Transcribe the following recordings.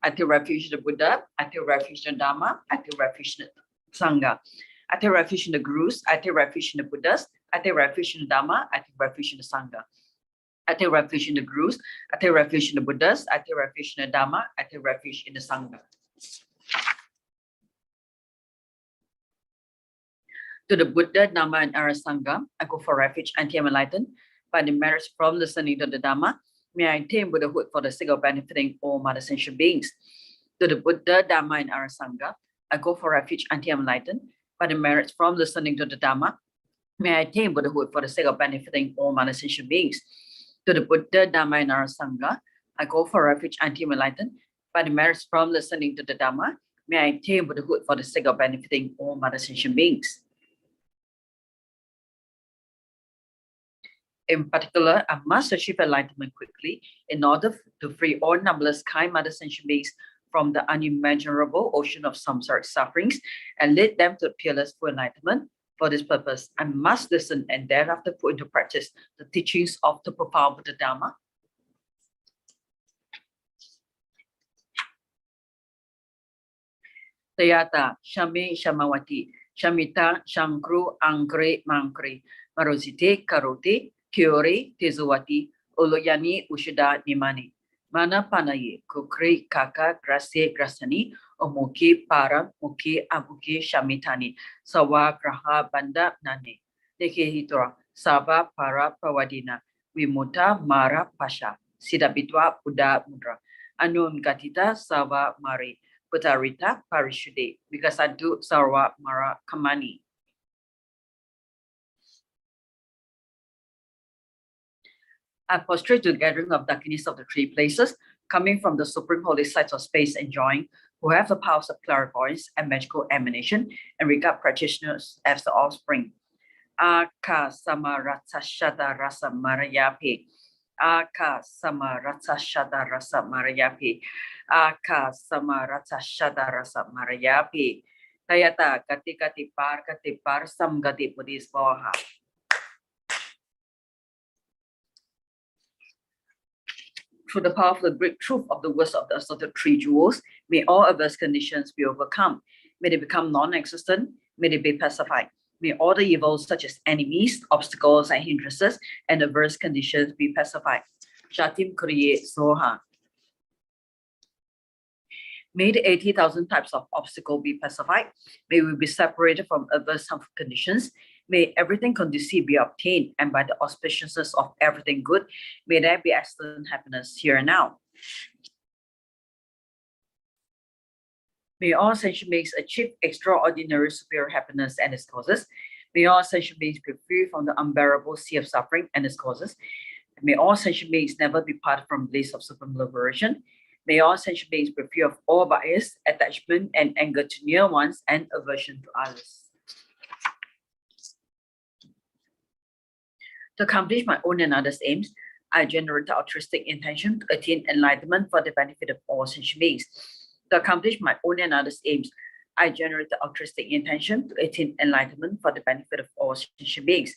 I take refuge in the Buddha. I take refuge in the Dharma. I take refuge in the Sangha. I take refuge in the Gurus. I take refuge in the Buddhas. I take refuge in the Dharma. I take refuge in the Sangha. I take refuge in the Gurus. I take refuge in the Buddhas. I take refuge in the Dharma. I take refuge in the Sangha. To the Buddha, Dharma, and Sangha, I go for refuge until I'm enlightened. By the merits from listening to the Dharma, may I attain Buddhahood for the sake of benefiting all mother sentient beings. To the Buddha, Dharma, and Sangha, I go for refuge until I'm enlightened. By the merits from listening to the Dharma, may I attain Buddhahood for the sake of benefiting all mother sentient beings. To the Buddha, Dharma, and Sangha, I go for refuge until I'm enlightened. By the merits from listening to the Dharma, may I attain Buddhahood for the sake of benefiting all mother sentient beings. In particular, I must achieve enlightenment quickly in order to free all numberless kind mother sentient beings from the unimaginable ocean of samsaric sufferings and lead them to peerless full enlightenment. For this purpose, I must listen and thereafter put into practice the teachings of the profound Buddha Dharma. Tayata, Shami Shamawati, Shamita, Shankru, Angre, Mankre, Marosite, Karote, Kyore, Tezuwati, Oloyani, Ushida, Nimani, Mana Panaye, Kukri, Kaka, Grase, Grasani, Omuki, Para, Muki, Abuki, Shamitani, Sawa, Graha, Banda, Nane, Deke Hitora, Saba, Para, Pawadina, Wimuta, Mara, Pasha, Sidabitwa, Buddha, Mudra, Anun Gatita, Sava, Mari, Putarita, Parishude, Vikasadu, Sarwa, Mara, Kamani. I prostrate to the gathering of Dakinis of the three places, coming from the supreme holy sites of space enjoying, who have the powers of clairvoyance and magical emanation, and regard practitioners as the offspring. Aka Samaratsa Shada Rasa Marayapi. Aka Samaratsa Shada Rasa Marayapi. Aka Samaratsa Shada Rasa Marayapi. Tayata Gati Gati Par Sam Gati Buddhis Boha. Through the power of the great truth of the words of the assorted three jewels, may all adverse conditions be overcome. May they become non-existent. May they be pacified. May all the evils such as enemies, obstacles, and hindrances and adverse conditions be pacified. Shatim Kriye Soha. May the 80,000 types of obstacle be pacified. May we be separated from adverse harmful conditions. May everything conducive be obtained, and by the auspiciousness of everything good, may there be excellent happiness here and now. May all sentient beings achieve extraordinary superior happiness and its causes. May all sentient beings be free from the unbearable sea of suffering and its causes. May all sentient beings never be parted from bliss of supreme liberation. May all sentient beings be free of all bias, attachment, and anger to near ones and aversion to others. To accomplish my own and others' aims, I generate the altruistic intention to attain enlightenment for the benefit of all sentient beings. To accomplish my own and others' aims, I generate the altruistic intention to attain enlightenment for the benefit of all sentient beings.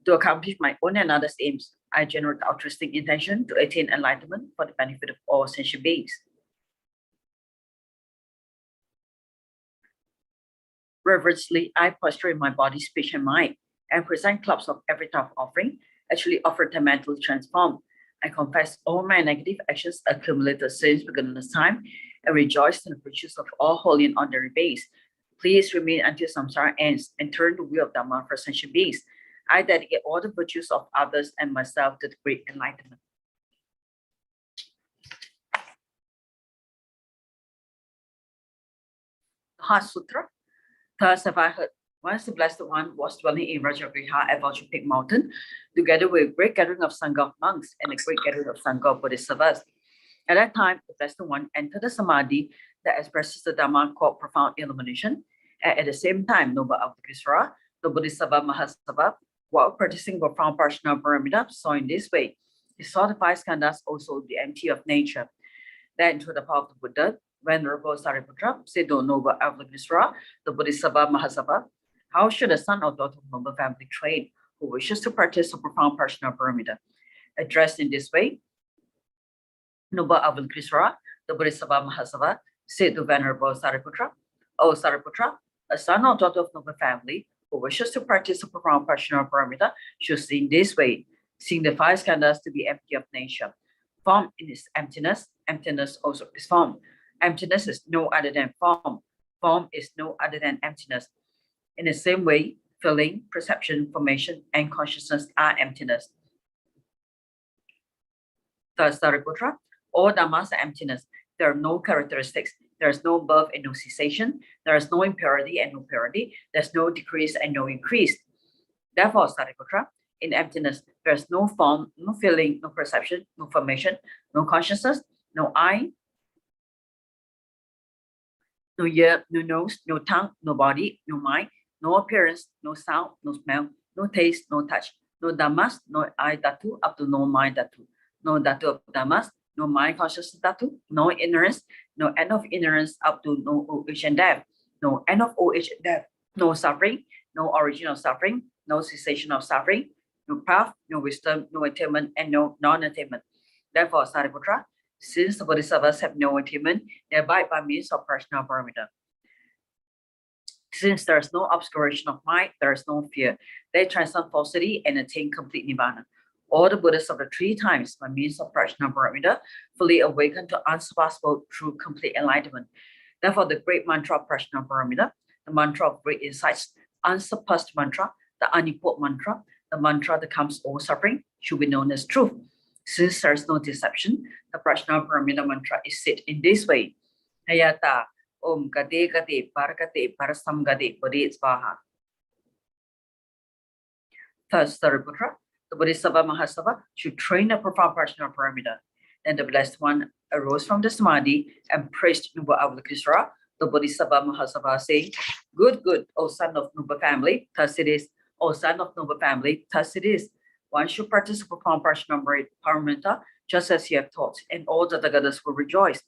To accomplish my own and others' aims, I generate the altruistic intention to attain enlightenment for the benefit of all sentient beings. Reverently, I prostrate my body, speech, and mind, and present clubs of every type of offering, actually offered and mentally transformed. I confess all my negative actions accumulated since beginning of time, and rejoice in the virtues of all holy and ordinary beings. Please remain until samsara ends and turn the wheel of Dharma for sentient beings. I dedicate all the virtues of others and myself to the great enlightenment. Heart Sutra. Thus have I heard, once the Blessed One was dwelling in Rajagriha at Vulture Peak Mountain, together with a great gathering of Sangha of monks and a great gathering of Sangha of Bodhisattvas. At that time, the Blessed One entered the Samadhi that expresses the Dharma called profound illumination, and at the same time, Noble Avalokitesvara, the Bodhisattva Mahasattva, while practicing profound Prajna Paramita, saw in this way. He saw the five skandhas also be empty of nature. Then, through the power of the Buddha, Venerable Sariputra said to Noble Avalokitesvara, the Bodhisattva Mahasattva, how should a son or daughter of noble family train who wishes to practice a profound Prajna Paramita? Addressed in this way, Noble Avalokitesvara, The Bodhisattva Mahasava said to Venerable Sariputra, O Sariputra, a son or daughter of noble family who wishes to practice the profound Prajna Paramita should see in this way, seeing the five skandhas to be empty of nature. Form in its emptiness, emptiness also is form. Emptiness is no other than form. Form is no other than emptiness. In the same way, feeling, perception, formation, and consciousness are emptiness. Thus, Sariputra, all dhammas are emptiness. There are no characteristics. There is no birth and no cessation. There is no impurity and no purity. There's no decrease and no increase. Therefore, Sariputra, in emptiness, there's no form, no feeling, no perception, no formation, no consciousness, no eye, no ear, no nose, no tongue, no body, no mind, no appearance, no sound, no smell, no taste, no touch, no dhammas, no eye dhatu up to no mind dhatu, no dhatu of dhammas, no mind consciousness dhatu, no ignorance, no end of ignorance up to no old age and death, no end of old age and death, no suffering, no origin of suffering, no cessation of suffering, no path, no wisdom, no attainment, and no non-attainment. Therefore, Sariputra, since the Bodhisattvas have no attainment, they abide by means of Prajna Paramita. Since there is no obscuration of mind, there is no fear. They transcend falsity and attain complete Nibbana. All the Buddhas of the three times, by means of Prajna Paramita, fully awaken to unsurpassable true complete enlightenment. Therefore, the great mantra of Prajna Paramita, the mantra of great insights, unsurpassed mantra, the unequaled mantra, the mantra that comes all suffering, should be known as truth. Since there is no deception, the Prajna Paramita mantra is said in this way. Hayata Om Gade Gade Parakate Parasam Gade Bodhi Svaha. Thus, Sariputra, the Bodhisattva Mahasava should train the profound Prajna Paramita. Then the Blessed One arose from the Samadhi and praised Noble Avalokitesvara, the Bodhisattva Mahasava, saying, Good, good, O son of noble family, thus it is. O son of noble family, thus it is. One should practice the profound Prajna Paramita just as you have taught, and all the Tagadas will rejoice.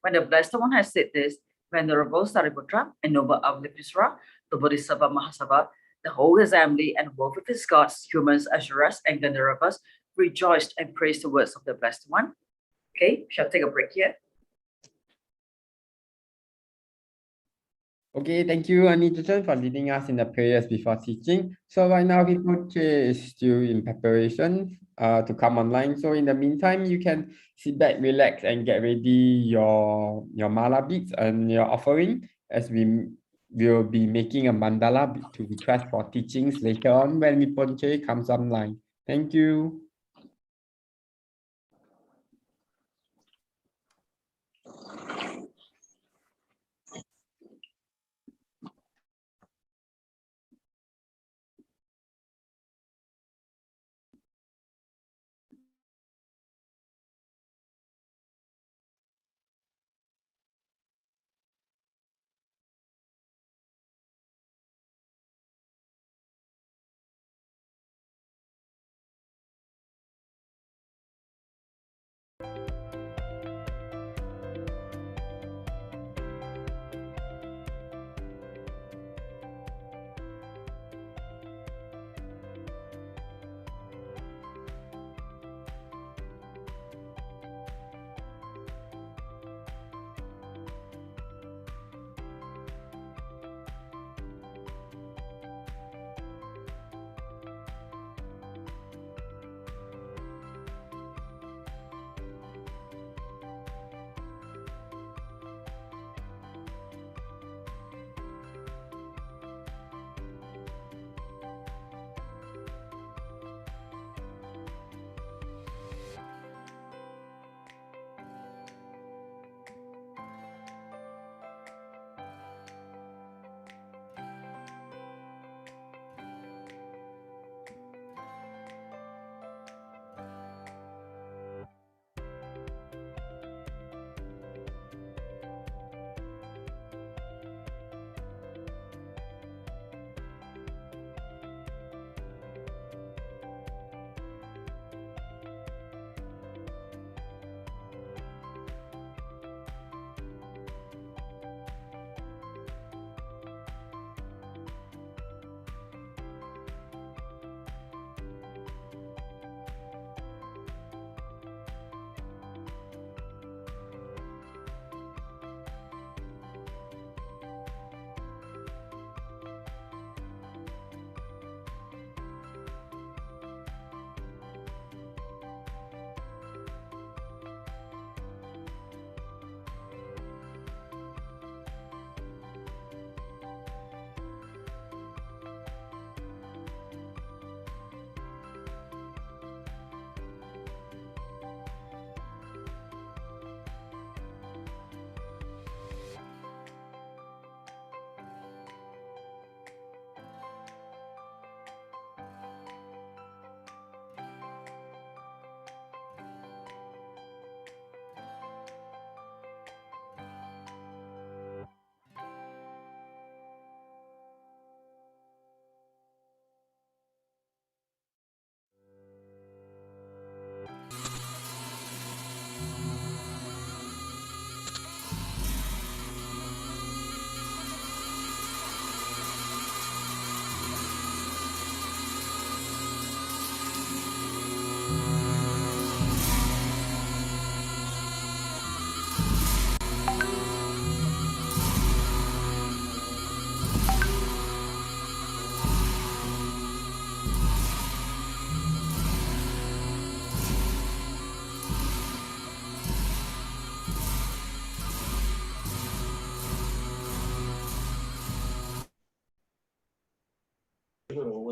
When the Blessed One has said this, Venerable Sariputra and Noble Avalokitesvara, the Bodhisattva Mahasava, the whole assembly and both of his gods, humans, Asuras, and Gandharvas rejoiced and praised the words of the Blessed One. Okay, shall take a break here. Okay, thank you, Anitajan, for leading us in the prayers before teaching. So right now, Rinpoche is still in preparation to come online. So in the meantime, you can sit back, relax, and get ready your mala beads and your offering, as we will be making a mandala to request for teachings later on when Rinpoche comes online. Thank you.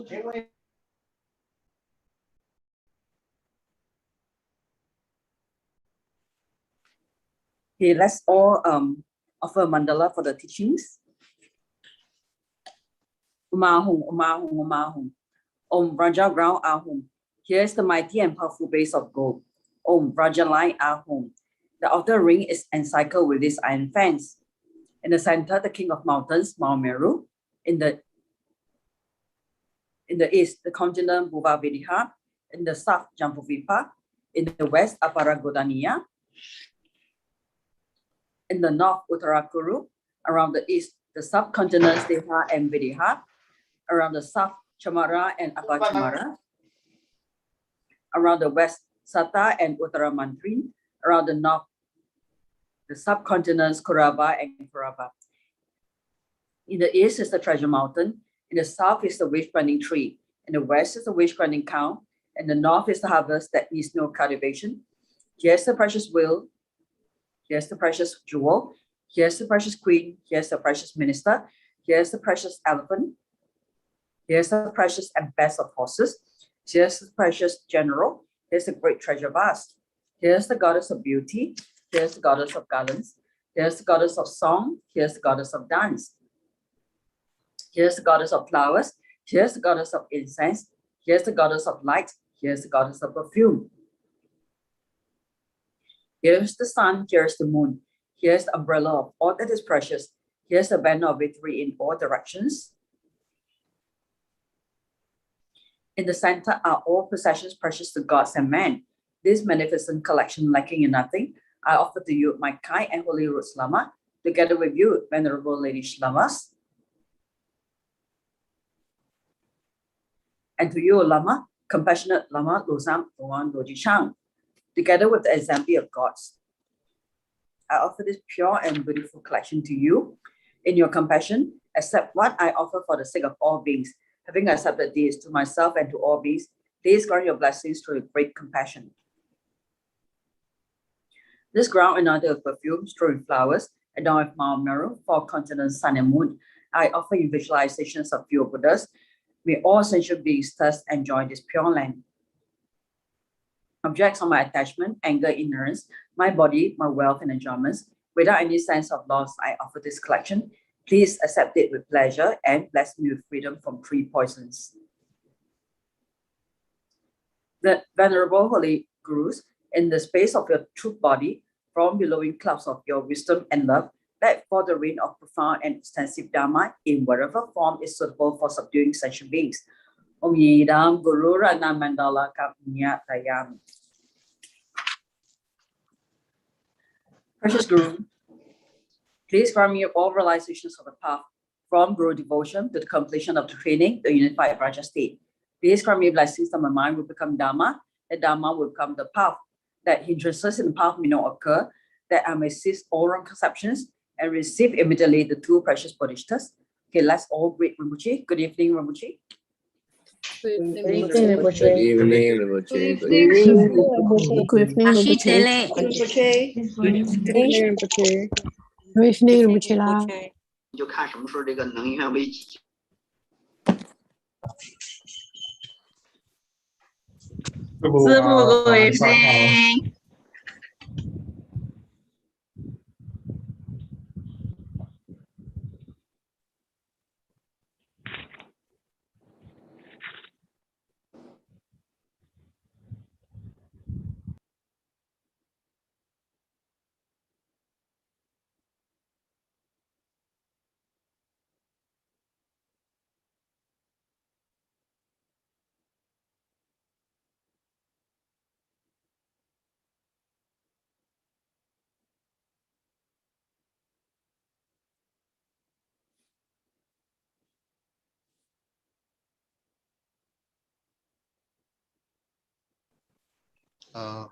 Okay, let's all offer mandala for the teachings. Umahung, Umahung, Umahung. Om Raja Ground Ahum. Here's the mighty and powerful base of gold. Om Raja Line Ahum. The outer ring is encircled with this iron fence. In the center, the king of mountains, Mount Meru. In the east, the continent Bhuva Vidiha. In the south, Jambuvipa. In the west, Aparagodania. In the north, Uttarakuru. Around the east, the subcontinents Deha and Vidiha. Around the south, Chamara and Apachamara. Around the west, Sata and Uttaramantri. Around the north, the subcontinents Kuraba and Kuraba. In the east is the treasure mountain. In the south is the wish-granting tree. In the west is the wish-granting cow. In the north is the harvest that needs no cultivation. Here's the precious wheel. Here's the precious jewel. Here's the precious queen. Here's the precious minister. Here's the precious elephant. Here's the precious and best of horses. Here's the precious general. Here's the great treasure vast. Here's the goddess of beauty. Here's the goddess of garlands. Here's the goddess of song. Here's the goddess of dance. Here's the goddess of flowers. Here's the goddess of incense. Here's the goddess of light. Here's the goddess of perfume. Here's the sun. Here's the moon. Here's the umbrella of all that is precious. Here's the banner of victory in all directions. In the center are all possessions precious to gods and men. This magnificent collection lacking in nothing, I offer to you my kind and holy roots Lama, together with you, venerable Lady Lamas. And to you, Lama, compassionate Lama Losam Luan Loji Chang, together with the assembly of gods. I offer this pure and beautiful collection to you. In your compassion, accept what I offer for the sake of all beings. Having accepted this to myself and to all beings, please grant your blessings through your great compassion. This ground anointed with perfume, strewn with flowers, adorned with Mount Meru, four continents, sun and moon. I offer you visualizations of pure Buddhas. May all sentient beings thus enjoy this pure land. Objects of my attachment, anger, ignorance, my body, my wealth and enjoyments, without any sense of loss, I offer this collection. Please accept it with pleasure and bless me with freedom from three poisons. The venerable holy gurus, in the space of your true body, from billowing clouds of your wisdom and love, let fall the rain of profound and extensive Dharma in whatever form is suitable for subduing sentient beings. Om Yidam Guru Ratna Mandala Kapnya Tayam. Precious Guru, please grant me all realizations of the path, from Guru devotion to the completion of the training, the unified Raja state. Please grant me blessings that my mind will become Dharma, that Dharma will become the path, that hindrances in the path may not occur, that I may cease all wrong conceptions and receive immediately the two precious bodhisattvas. Okay, let's all greet Rinpoche. Good evening, Rinpoche. Good evening, Rinpoche. Good evening, Rinpoche. Good evening, Good evening, Rinpoche. Good evening, Rinpoche. Good evening, Rinpoche 啦。就看什么时候这个能源危机。师父各位上好。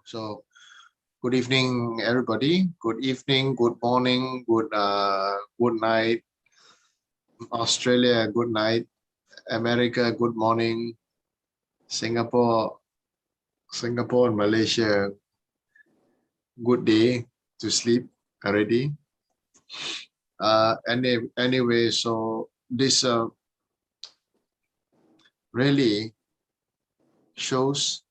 So, good evening, everybody. Good evening, good morning, good night, Australia. Good night, America. Good morning, Singapore and Malaysia. Good day to sleep already. Anyway, so this really shows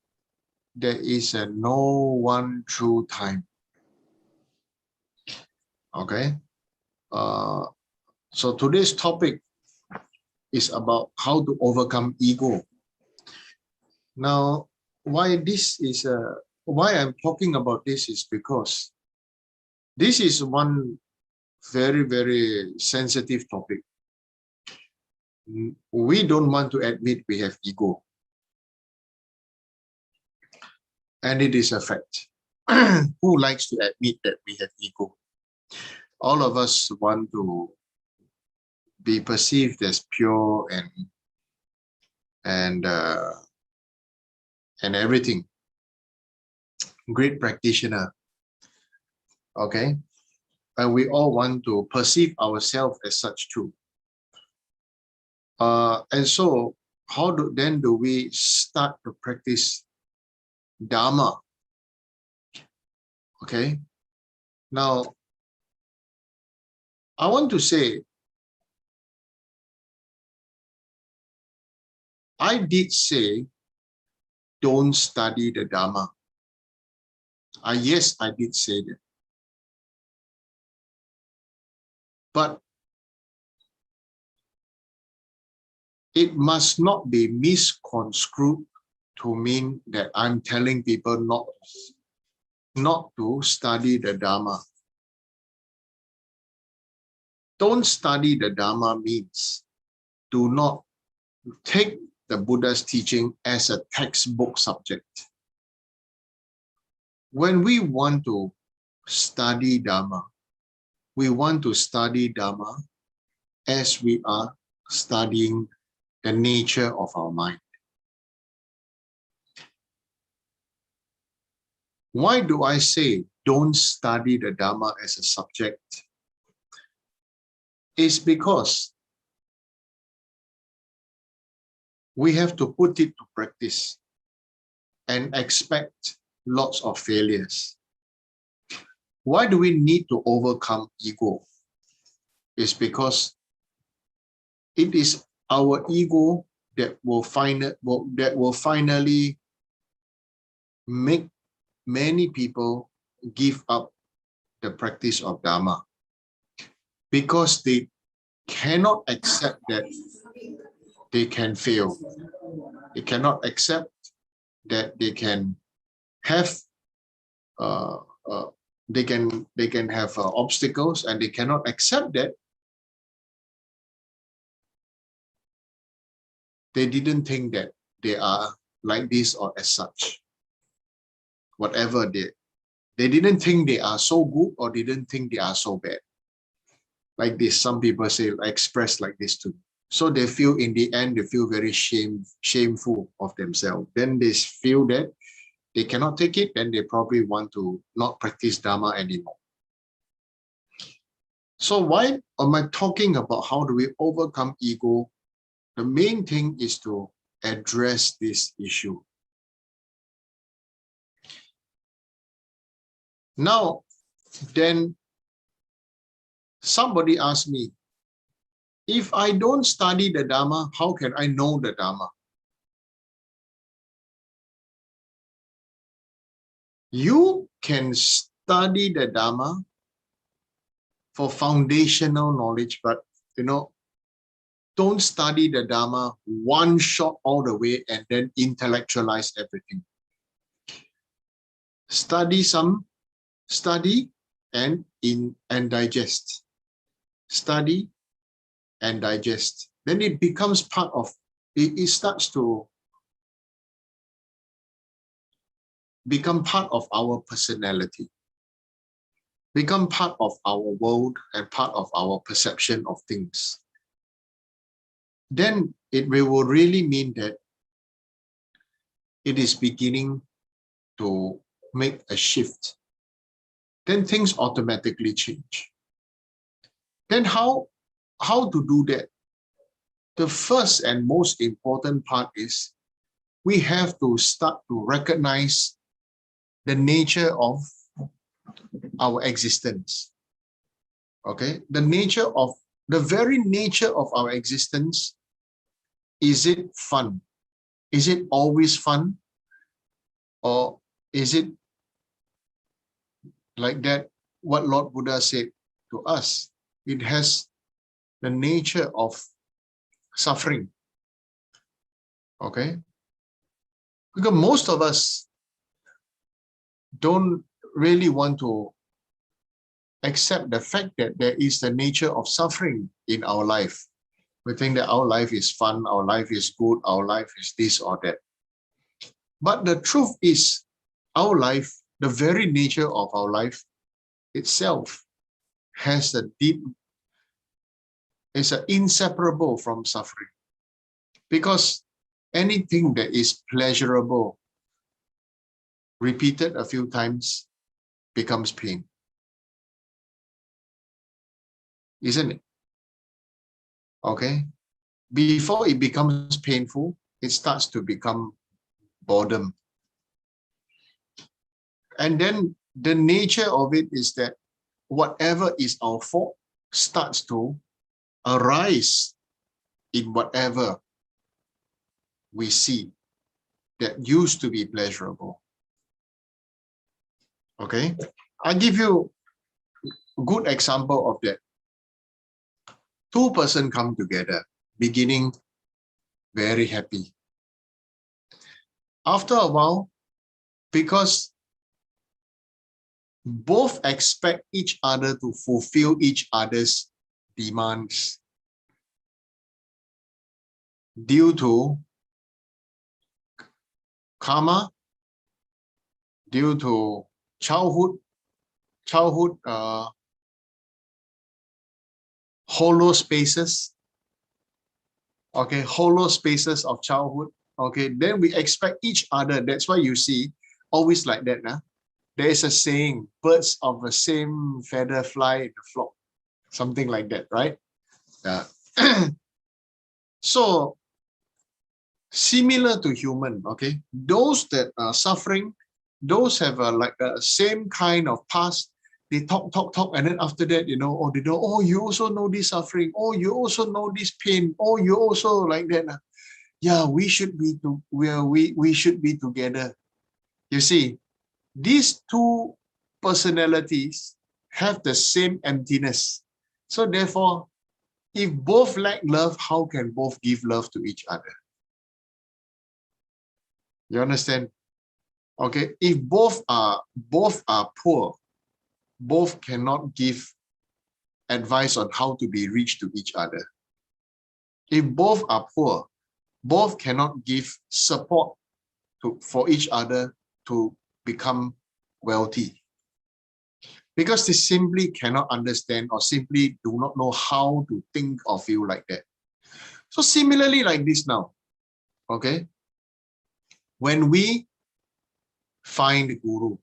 there is a no one true time. Okay. So today's topic is about how to overcome ego. Now, why I'm talking about this is because this is one very, very sensitive topic. We don't want to admit we have ego. And it is a fact. Who likes to admit that we have ego? All of us want to be perceived as pure and everything. Great practitioner. Okay. And we all want to perceive ourselves as such too. And so how do we start to practice Dharma? Okay. Now, I want to say, I did say, don't study the Dharma. Yes, I did say that. But it must not be misconstrued to mean that I'm telling people not to study the Dharma. Don't study the Dharma means do not take the Buddha's teaching as a textbook subject. When we want to study Dharma, we want to study Dharma as we are studying the nature of our mind. Why do I say don't study the Dharma as a subject? It's because we have to put it to practice and expect lots of failures. Why do we need to overcome ego? It's because it is our ego that will finally make many people give up the practice of Dharma, because they cannot accept that they can fail. They cannot accept that they can have obstacles, and they cannot accept that they didn't think that they are like this or as such. Whatever they didn't think they are so good, or didn't think they are so bad. Like this, some people say, express like this too. So they feel in the end, they feel very shameful of themselves. Then they feel that they cannot take it, then they probably want to not practice Dharma anymore. So why am I talking about how do we overcome ego? The main thing is to address this issue. Now, then somebody asked me, if I don't study the Dharma, how can I know the Dharma? You can study the Dharma for foundational knowledge, but don't study the Dharma one shot all the way and then intellectualize everything. Study and digest. Study and digest. Then it becomes part of, it starts to become part of our personality, become part of our world and part of our perception of things. Then it will really mean that it is beginning to make a shift. Then things automatically change. Then how to do that? The first and most important part is we have to start to recognize the nature of our existence. Okay, the very nature of our existence. Is it fun? Is it always fun? Or is it like that, what Lord Buddha said to us? It has the nature of suffering. Okay? Because most of us don't really want to accept the fact that there is the nature of suffering in our life. We think that our life is fun, our life is good, our life is this or that. But the truth is, our life, the very nature of our life itself has a deep, is inseparable from suffering. Because anything that is pleasurable, repeated a few times, becomes pain. Isn't it? Okay? Before it becomes painful, it starts to become boredom. And then the nature of it is that whatever is our fault starts to arise in whatever we see that used to be pleasurable. Okay? I'll give you a good example of that. Two persons come together, beginning very happy. After a while, because both expect each other to fulfill each other's demands due to karma, due to childhood hollow spaces, okay, hollow spaces of childhood, okay, then we expect each other. That's why you see, always like that, nah? There is a saying, birds of the same feather fly in the flock, something like that, right? Yeah. So, similar to human, okay, those that are suffering, those have like a same kind of past. They talk, and then after that, you know, oh, they know, oh, you also know this suffering, oh, you also know this pain, oh, you also like that. Yeah, we should be we should be together. You see, these two personalities have the same emptiness. So therefore, if both lack love, how can both give love to each other? You understand? Okay, if both are poor, both cannot give advice on how to be rich to each other. If both are poor, both cannot give support for each other to become wealthy. Because they simply cannot understand or simply do not know how to think of you like that. So similarly like this now, okay? When we find Guru,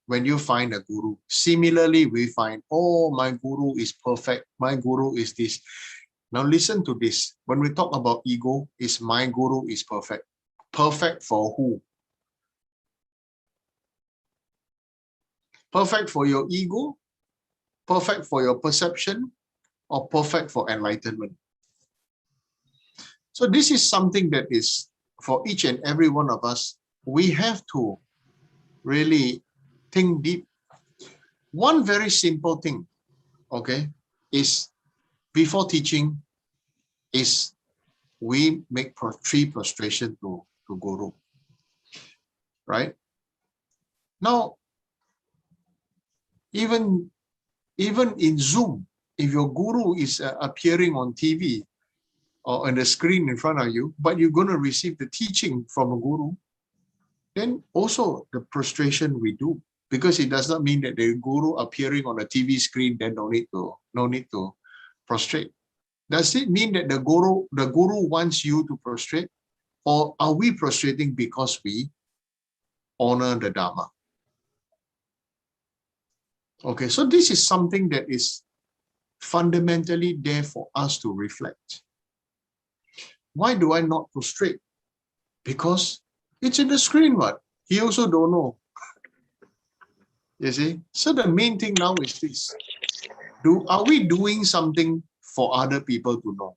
when you find a Guru, similarly we find, oh, my Guru is perfect, my Guru is this. Now listen to this. When we talk about ego, is my Guru is perfect. Perfect for who? Perfect for your ego? Perfect for your perception? Or perfect for enlightenment? So this is something that is, for each and every one of us, we have to really think deep. One very simple thing, okay, is before teaching, is we make three prostration to Guru, right? Now, even in Zoom, if your Guru is appearing on TV or on the screen in front of you, but you're going to receive the teaching from a Guru, then also the prostration we do, because it does not mean that the Guru appearing on a TV screen, then no need to prostrate. Does it mean that the Guru wants you to prostrate, or are we prostrating because we honor the Dharma? Okay, so this is something that is fundamentally there for us to reflect. Why do I not prostrate? Because it's in the screen, what? He also don't know. You see? So the main thing now is this. Are we doing something for other people to know?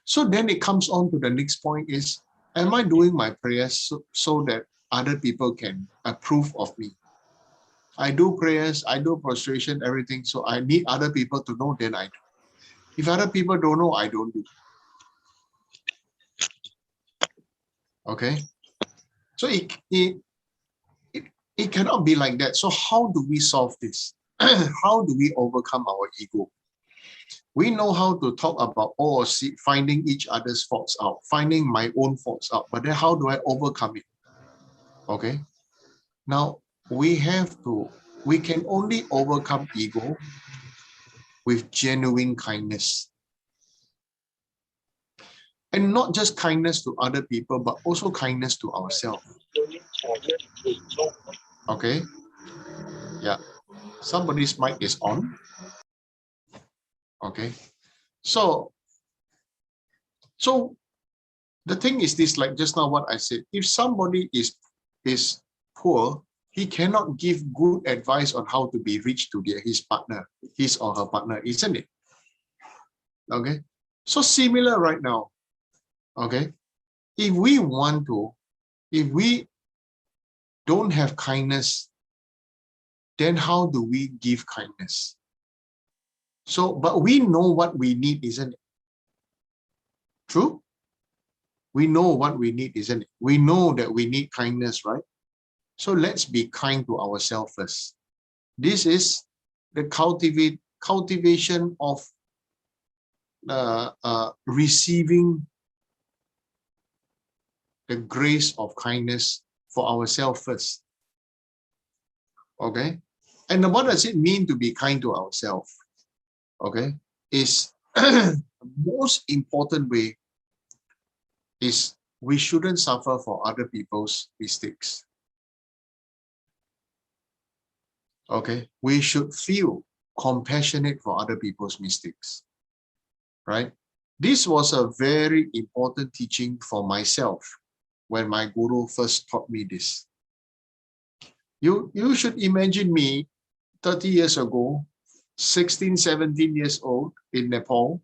So then it comes on to the next point is, Am I doing my prayers so that other people can approve of me? I do prayers, I do prostration, everything. So I need other people to know, then I do. If other people don't know, I don't do. Okay? So it cannot be like that. So how do we solve this? How do we overcome our ego? We know how to talk about finding each other's faults out, finding my own faults out, but then how do I overcome it? Okay. Now we can only overcome ego with genuine kindness. And not just kindness to other people, but also kindness to ourselves. Okay. Yeah. Somebody's mic is on. Okay. So the thing is this, like just now what I said, if somebody is poor, he cannot give good advice on how to be rich to his partner, his or her partner, isn't it? Okay. So similar right now. Okay. If we don't have kindness, then how do we give kindness? So, but we know what we need, isn't it? True? We know what we need, isn't it? We know that we need kindness, right? So let's be kind to ourselves first. This is the cultivation of receiving the grace of kindness for ourselves first. Okay? And what does it mean to be kind to ourselves? Okay? Is the most important way is we shouldn't suffer for other people's mistakes. Okay? We should feel compassionate for other people's mistakes. Right? This was a very important teaching for myself when my guru first taught me this. You should imagine me 30 years ago, 16, 17 years old in Nepal,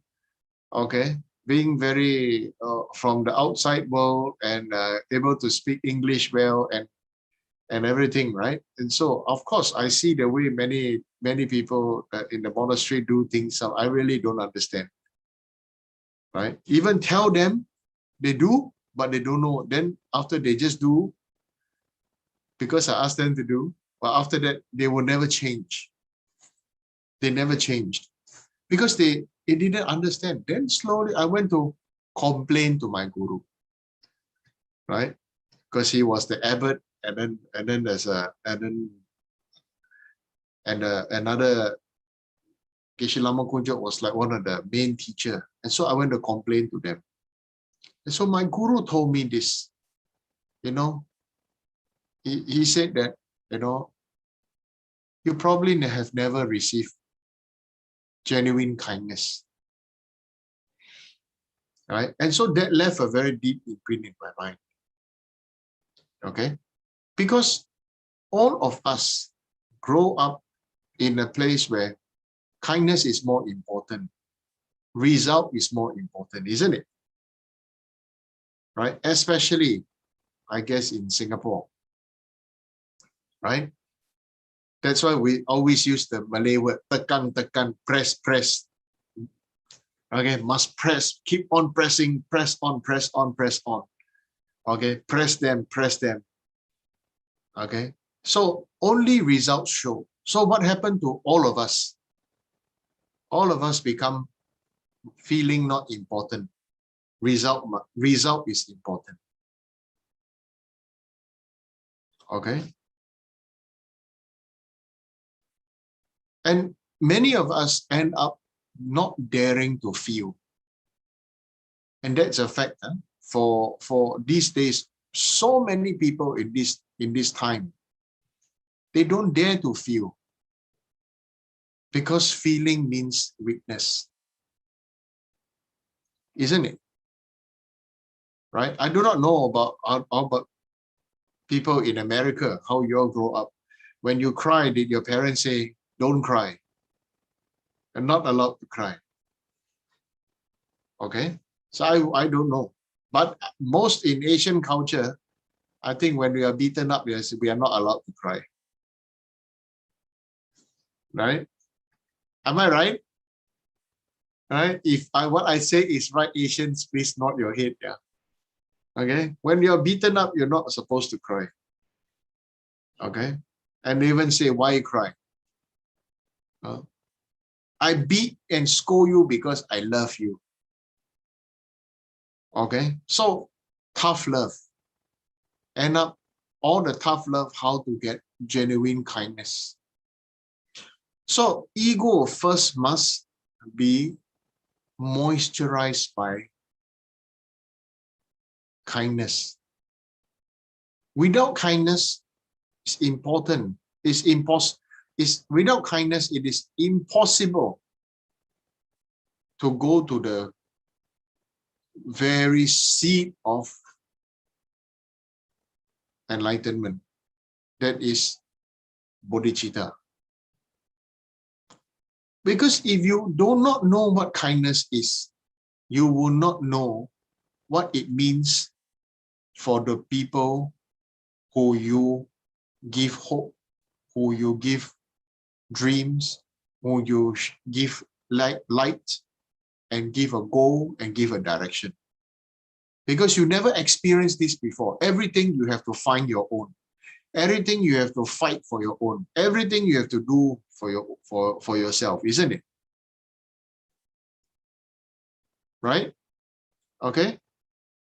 okay, being very from the outside world and able to speak English well and everything, right? And so, of course, I see the way many people in the monastery do things. So I really don't understand, right? Even tell them they do, but they don't know. Then after they just do, because I asked them to do, but after that, they will never change. They never changed because they didn't understand. Then slowly I went to complain to my guru, right? Because he was the abbot, and then there's another Geshe Lama Kunjok was like one of the main teacher, and so I went to complain to them. And so my guru told me this, you know, he said that, you know, you probably have never received genuine kindness, right? And so that left a very deep imprint in my mind. Okay, because all of us grow up in a place where kindness is more important, result is more important, isn't it? Right? Especially, I guess, in Singapore, right? That's why we always use the Malay word tekan, tekan, press, press. Okay, must press, keep on pressing, press on, press on, press on. Okay, press them, press them. Okay, so only results show. So what happened to all of us? All of us become feeling not important. Result is important. Okay. And many of us end up not daring to feel. And that's a fact. Huh? For these days, so many people in this time, they don't dare to feel. Because feeling means weakness. Isn't it? Right? I do not know about people in America, how you all grow up. When you cry, did your parents say, don't cry? You're not allowed to cry. Okay? So I don't know. But most in Asian culture, I think when we are beaten up, we are not allowed to cry. Right? Am I right? Right? If what I say is right, Asians, please nod your head. Yeah. Okay. When you're beaten up, you're not supposed to cry. Okay. And they even say, why cry? I beat and scold you because I love you. Okay. So tough love. End up all the tough love, how to get genuine kindness. So ego first must be moisturized by kindness. Without kindness, it's important. Without kindness, it is impossible to go to the very seat of enlightenment. That is bodhicitta. Because if you do not know what kindness is, you will not know what it means for the people who you give hope, who you give dreams, who you give light, and give a goal and give a direction. Because you never experienced this before. Everything you have to find your own. Everything you have to fight for your own. Everything you have to do for yourself, isn't it? Right? Okay?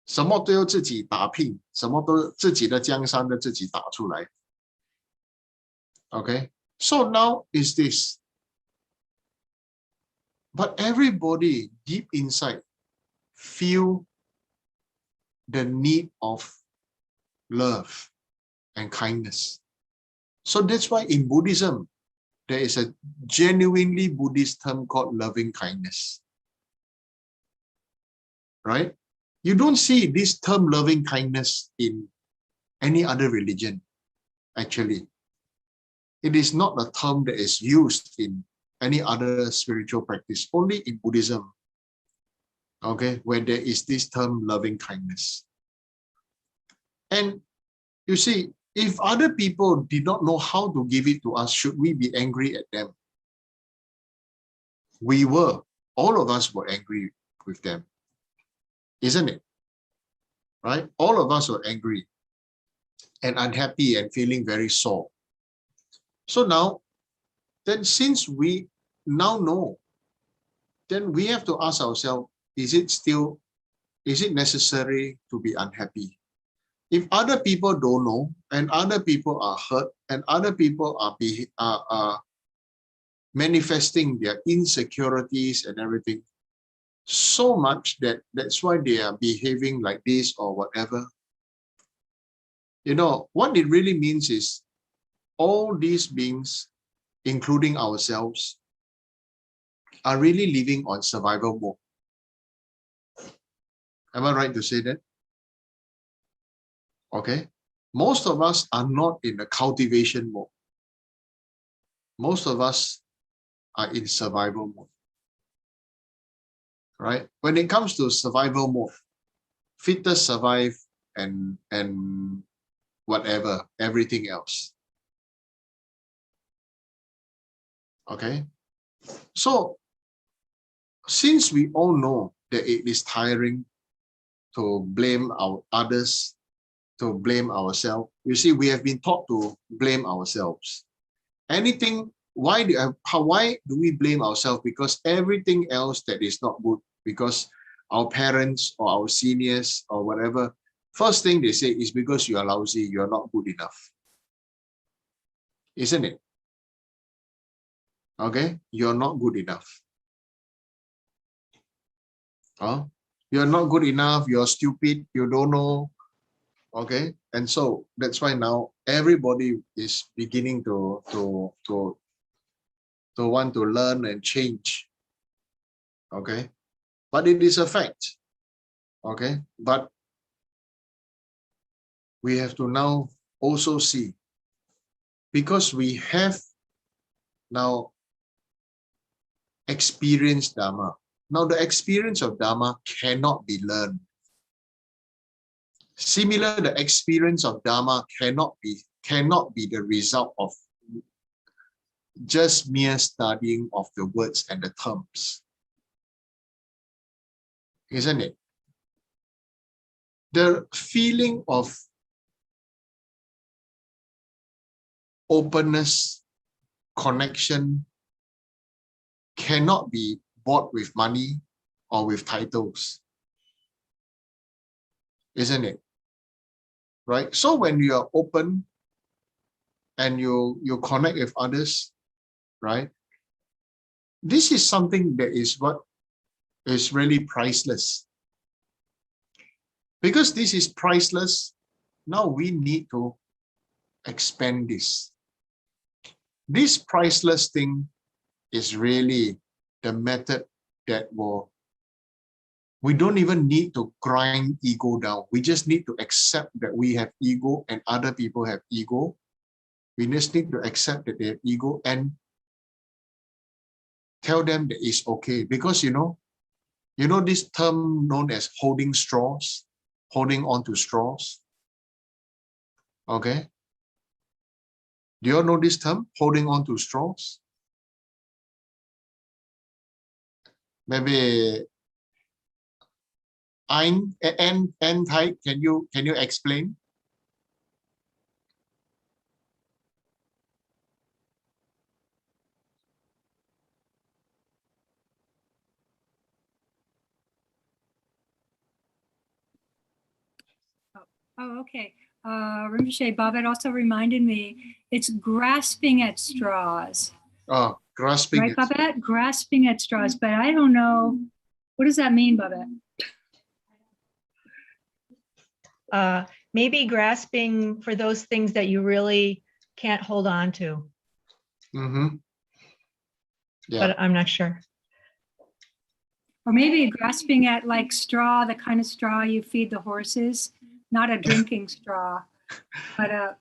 什么都要自己打拼，什么都自己的江山都自己打出来。Okay? So now is this. But everybody deep inside feel the need of love and kindness. So that's why in Buddhism, there is a genuinely Buddhist term called loving kindness. Right? You don't see this term loving kindness in any other religion, actually. It is not a term that is used in any other spiritual practice, only in Buddhism, okay, where there is this term loving kindness. And you see, if other people did not know how to give it to us, should we be angry at them? We were. All of us were angry with them. Isn't it? Right? All of us were angry and unhappy and feeling very sore. So now, then since we now know, then we have to ask ourselves, is it necessary to be unhappy? If other people don't know, and other people are hurt, and other people are manifesting their insecurities and everything, so much that's why they are behaving like this or whatever. You know, what it really means is all these beings, including ourselves, are really living on survival mode. Am I right to say that? Okay. Most of us are not in the cultivation mode. Most of us are in survival mode. Right? When it comes to survival mode, fittest survive and whatever, everything else. Okay? So, since we all know that it is tiring to blame our others, to blame ourselves, you see, we have been taught to blame ourselves. Anything, why do we blame ourselves? Because everything else that is not good, because our parents or our seniors or whatever, first thing they say is because you are lousy, you are not good enough. Isn't it? Okay, you're not good enough. You're not good enough, you're stupid, you don't know. Okay, and so that's why now everybody is beginning to want to learn and change. Okay, but it is a fact. Okay, but we have to now also see, because we have now experienced Dharma. Now the experience of Dharma cannot be learned. Similar, the experience of Dharma cannot be the result of just mere studying of the words and the terms. Isn't it? The feeling of openness, connection cannot be bought with money or with titles. Isn't it? Right? So when you are open and you connect with others, right? This is something that is what is really priceless. Because this is priceless, now we need to expand this. This priceless thing is really the method that we don't even need to grind ego down. We just need to accept that we have ego and other people have ego. We just need to accept that they have ego and tell them that it's okay. Because you know this term known as holding straws, holding on to straws. Okay. Do you all know this term, holding on to straws? Maybe and Thai, can you explain? Oh, okay. Rinpoche, Babette also reminded me, it's grasping at straws. Oh, grasping. Right, Babette? Grasping at straws, but I don't know. What does that mean, Babette? Maybe grasping for those things that you really can't hold on to. Mm-hmm. Yeah. But I'm not sure. Or maybe grasping at like straw, the kind of straw you feed the horses, not a drinking straw, but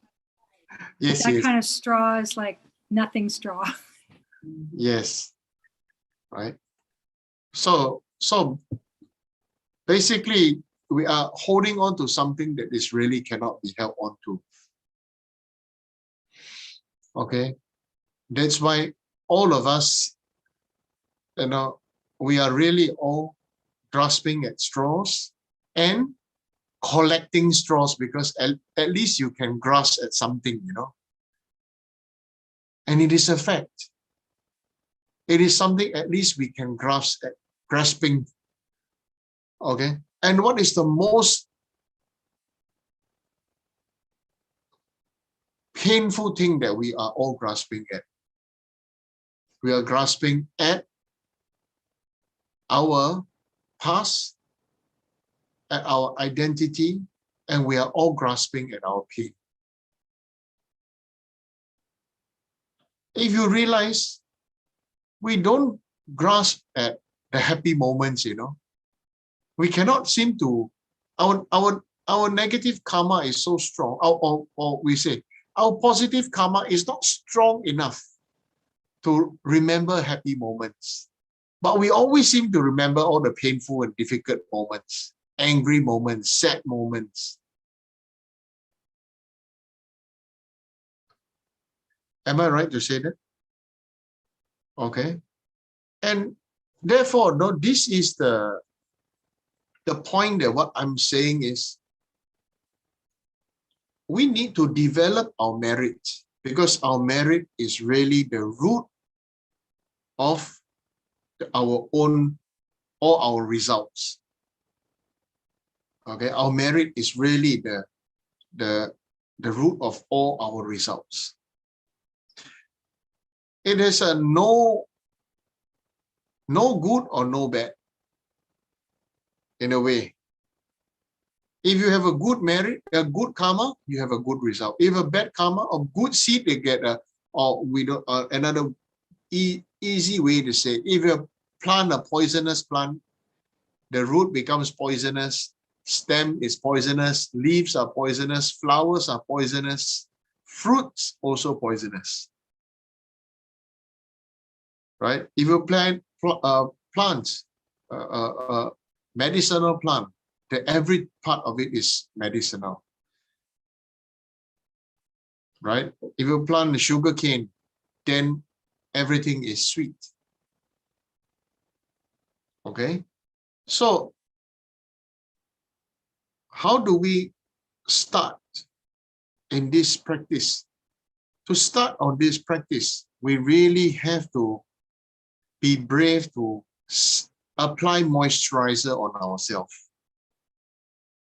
yes, that yes. kind of straw is like nothing straw. Yes. Right. So basically, we are holding on to something that is really cannot be held on to. Okay. That's why all of us, we are really all grasping at straws and collecting straws, because at least you can grasp at something, and it is a fact. It is something at least we can grasp at, grasping. Okay. And what is the most painful thing that we are all grasping at? We are grasping at our past, at our identity, and we are all grasping at our pain. If you realize, we don't grasp at the happy moments, we cannot seem to, our negative karma is so strong, or we say, our positive karma is not strong enough to remember happy moments. But we always seem to remember all the painful and difficult moments, angry moments, sad moments. Am I right to say that? Okay. And therefore, no, this is the point that what I'm saying is, we need to develop our merit, because our merit is really the root of our own, all our results. Okay, our merit is really the root of all our results. It is a no good or no bad, in a way. If you have a good merit, a good karma, you have a good result. If a bad karma or good seed, they get another easy way to say, if you plant a poisonous plant, the root becomes poisonous, stem is poisonous, leaves are poisonous, flowers are poisonous, fruits also poisonous. Right? If you plant plants, medicinal plant, every part of it is medicinal. Right? If you plant the sugar cane, then everything is sweet. Okay? So, how do we start in this practice? To start on this practice, we really have to be brave to apply moisturizer on ourselves.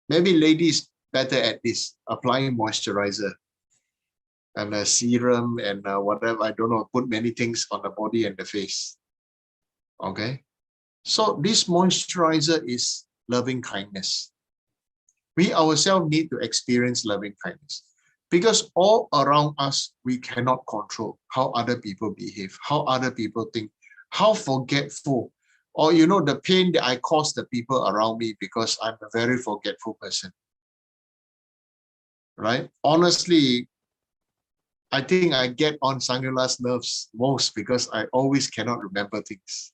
Maybe ladies better at this, applying moisturizer and a serum and whatever, I don't know, put many things on the body and the face. Okay? So this moisturizer is loving kindness. We ourselves need to experience loving kindness because all around us, we cannot control how other people behave, how other people think, how forgetful, or the pain that I cause the people around me because I'm a very forgetful person. Right? Honestly, I think I get on Sangula's nerves most because I always cannot remember things.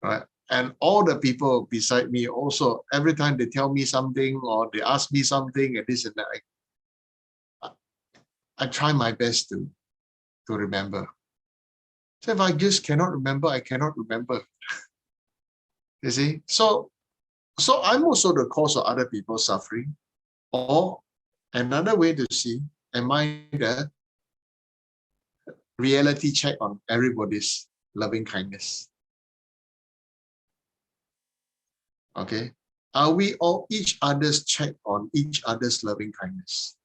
Right? And all the people beside me also, every time they tell me something or they ask me something and this and that, I try my best to remember. So if I just cannot remember, I cannot remember. You see? So I'm also the cause of other people's suffering. Or another way to see, am I the reality check on everybody's loving kindness? Okay? Are we all each other's check on each other's loving kindness?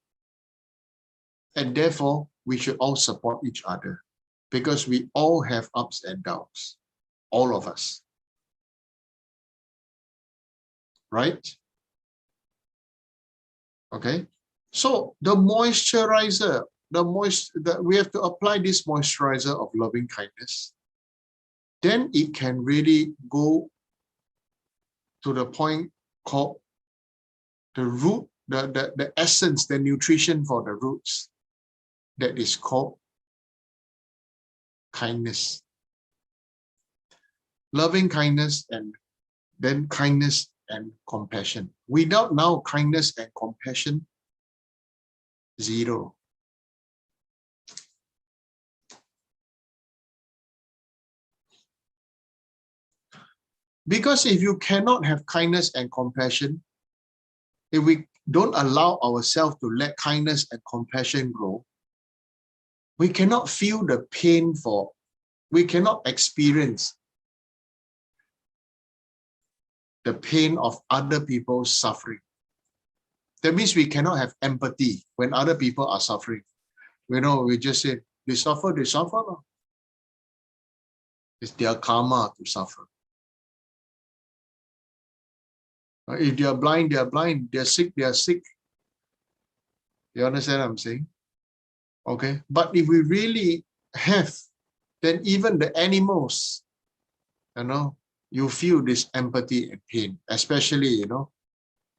And therefore, we should all support each other because we all have ups and downs, all of us. Right? Okay? So the moisturizer, we have to apply this moisturizer of loving kindness. Then it can really go to the point called the root, the essence, the nutrition for the roots, that is called kindness. Loving kindness and then kindness and compassion. Without now kindness and compassion, zero. Because if you cannot have kindness and compassion, if we don't allow ourselves to let kindness and compassion grow, we cannot feel the pain we cannot experience the pain of other people's suffering. That means we cannot have empathy when other people are suffering. We just say, they suffer. It's their karma to suffer. If they are blind, they are blind. They are sick, they are sick. You understand what I'm saying? Okay. But if we really have, then even the animals, you feel this empathy and pain, especially,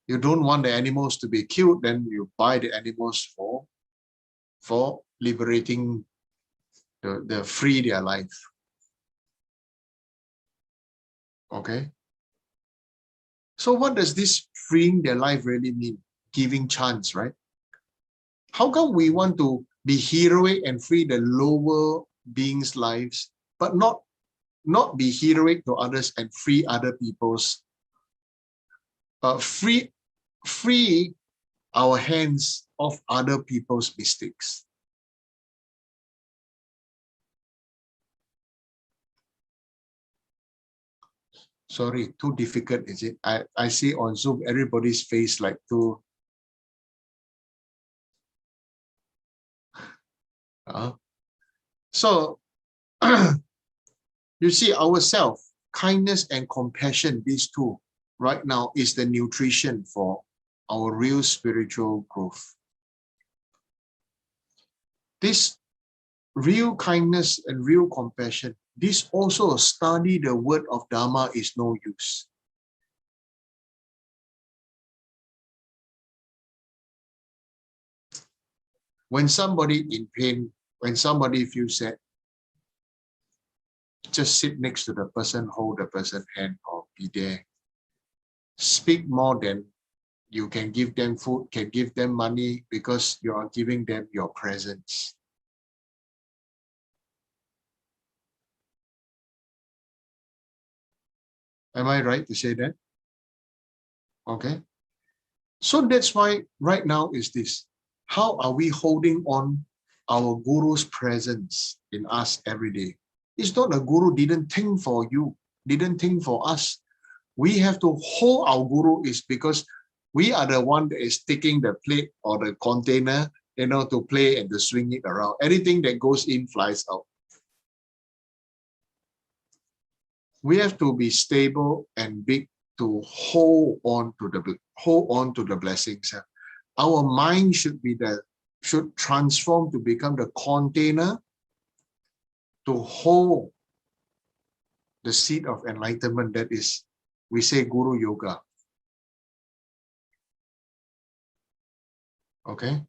you don't want the animals to be killed, then you buy the animals for liberating the free their life. Okay. So what does this freeing their life really mean? Giving chance, right? How come we want to be heroic and free the lower beings' lives, but not be heroic to others and free other people's, free our hands of other people's mistakes? Sorry, too difficult, is it? I see on Zoom, everybody's face like too... So, you see, ourselves, kindness and compassion, these two, right now, is the nutrition for our real spiritual growth. This real kindness and real compassion, this also study the word of Dharma is no use. When somebody in pain, when somebody feels sad, just sit next to the person, hold the person's hand, or be there. speak more than you can give them food, can give them money, because you are giving them your presence. Am I right to say that? Okay. So that's why right now is this. How are we holding on our Guru's presence in us every day? It's not a Guru didn't think for you, didn't think for us. We have to hold our Guru is because we are the one that is taking the plate or the container, to play and to swing it around. Anything that goes in flies out. We have to be stable and big to hold on to the blessings. Our mind should transform to become the container to hold the seed of enlightenment. That is, we say Guru Yoga. Okay.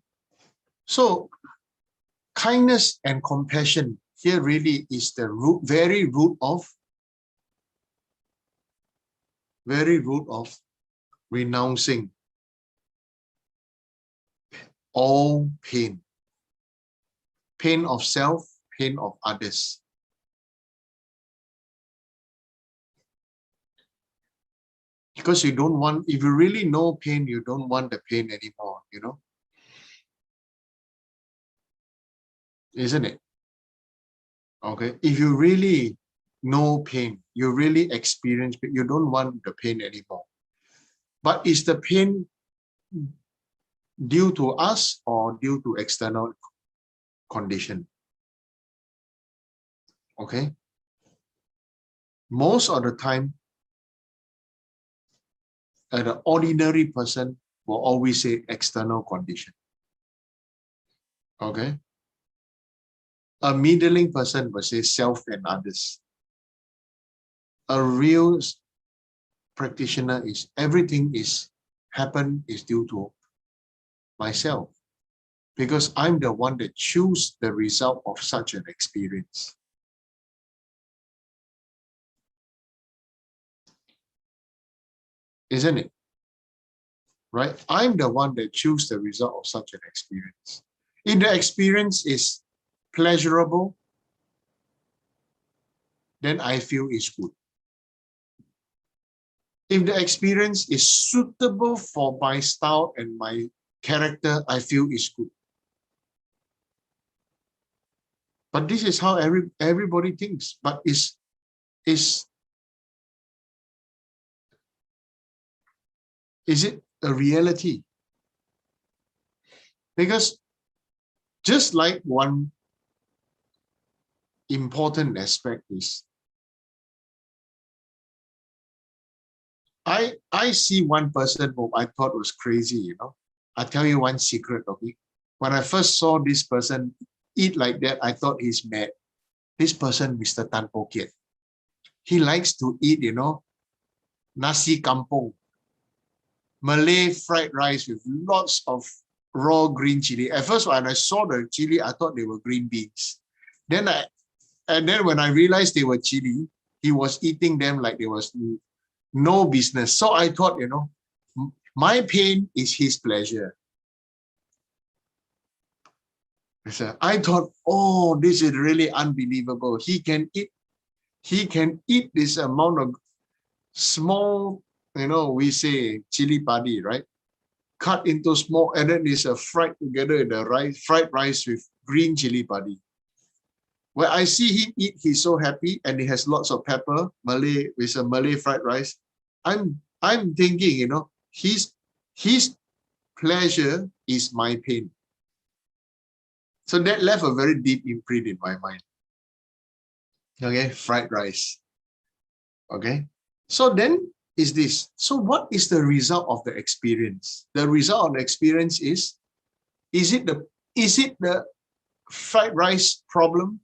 So kindness and compassion here really is the very root of renouncing all pain. Pain of self, pain of others. Because you don't want, if you really know pain, you don't want the pain anymore, Isn't it? Okay. If you really know pain, you really experience pain, you don't want the pain anymore. But is the pain due to us or due to external condition? Okay. Most of the time, an ordinary person will always say external condition. Okay. A middling person will say self and others. A real practitioner is everything is due to myself, because I'm the one that choose the result of such an experience. Isn't it? Right? I'm the one that choose the result of such an experience. If the experience is pleasurable, then I feel it's good. If the experience is suitable for my style and my character, I feel it's good. But this is how everybody thinks. But is it a reality? Because just like one important aspect is, I see one person whom I thought was crazy, I tell you one secret, okay? When I first saw this person eat like that, I thought he's mad. This person, Mr. Tan Po Kiat, he likes to eat, nasi kampung, Malay fried rice with lots of raw green chili. At first, when I saw the chili, I thought they were green beans. Then when I realized they were chili, he was eating them like there was no business. So I thought, my pain is his pleasure. So I thought, oh, this is really unbelievable. He can eat this amount of small, we say chili padi, right? Cut into small, and then it's fried together in the rice, fried rice with green chili padi. When I see him eat, he's so happy, and he has lots of pepper, with a Malay fried rice. I'm thinking, his pleasure is my pain. So that left a very deep imprint in my mind. Okay, fried rice. Okay, so then is this. So what is the result of the experience? The result of the experience is it the fried rice problem?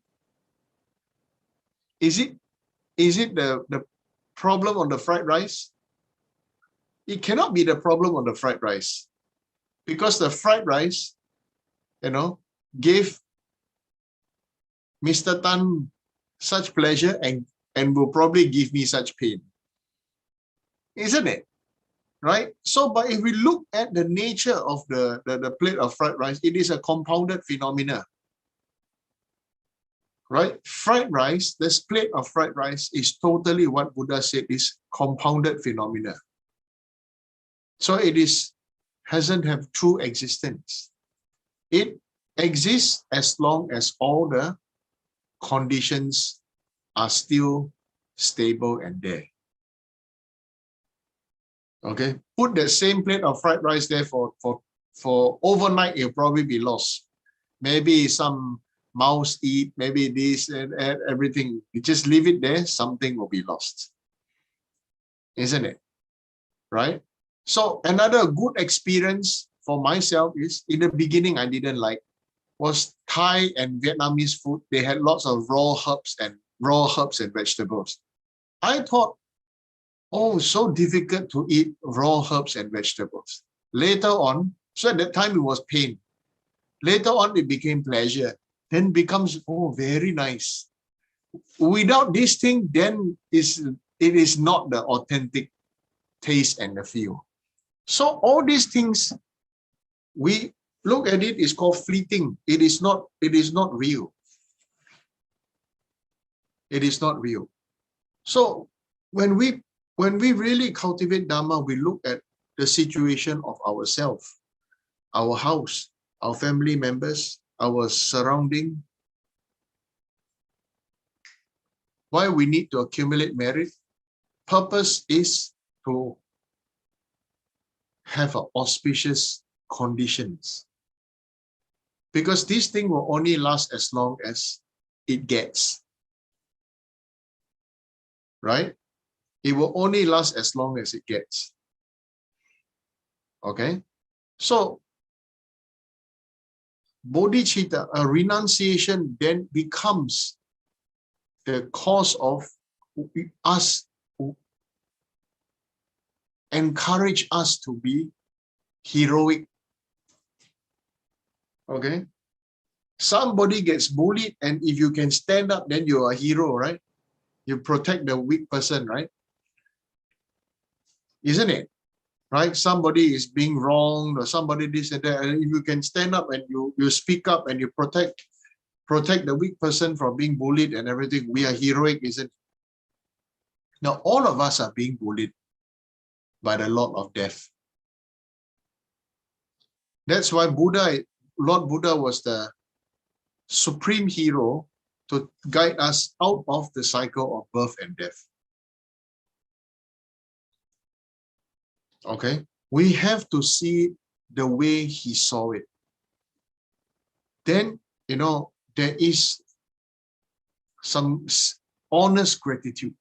Is it the problem on the fried rice? It cannot be the problem on the fried rice, because the fried rice, gave Mr. Tan such pleasure and will probably give me such pain. Isn't it? right? So, but if we look at the nature of the plate of fried rice, it is a compounded phenomena, right? Fried rice, this plate of fried rice is totally what Buddha said is compounded phenomena. So it hasn't have true existence. It exists as long as all the conditions are still stable and there. Okay, put the same plate of fried rice there for overnight, it'll probably be lost. Maybe some mouse eat, maybe this and everything. You just leave it there, something will be lost. Isn't it? Right? So another good experience for myself is, in the beginning I didn't like, was Thai and Vietnamese food. They had lots of raw herbs and vegetables. I thought, oh, so difficult to eat raw herbs and vegetables. Later on, so at that time it was pain. Later on it became pleasure. Then becomes, oh, very nice. Without this thing, then it is not the authentic taste and the feel. So all these things, we look at it, is called fleeting. It is not real. It is not real. So when we really cultivate Dharma, we look at the situation of ourselves, our house, our family members, our surrounding. Why we need to accumulate merit? Purpose is to have auspicious conditions. Because this thing will only last as long as it gets. Right? It will only last as long as it gets. Okay? So, bodhicitta, a renunciation, then becomes the cause of us, encourage us to be heroic. Okay? Somebody gets bullied, and if you can stand up, then you're a hero, right? You protect the weak person, right? Isn't it? Right? Somebody is being wronged, or somebody this and that, and if you can stand up and you speak up and you protect the weak person from being bullied and everything, we are heroic, isn't it? Now, all of us are being bullied by the Lord of Death. That's why Lord Buddha was the supreme hero to guide us out of the cycle of birth and death. Okay? We have to see the way he saw it. Then, there is some honest gratitude.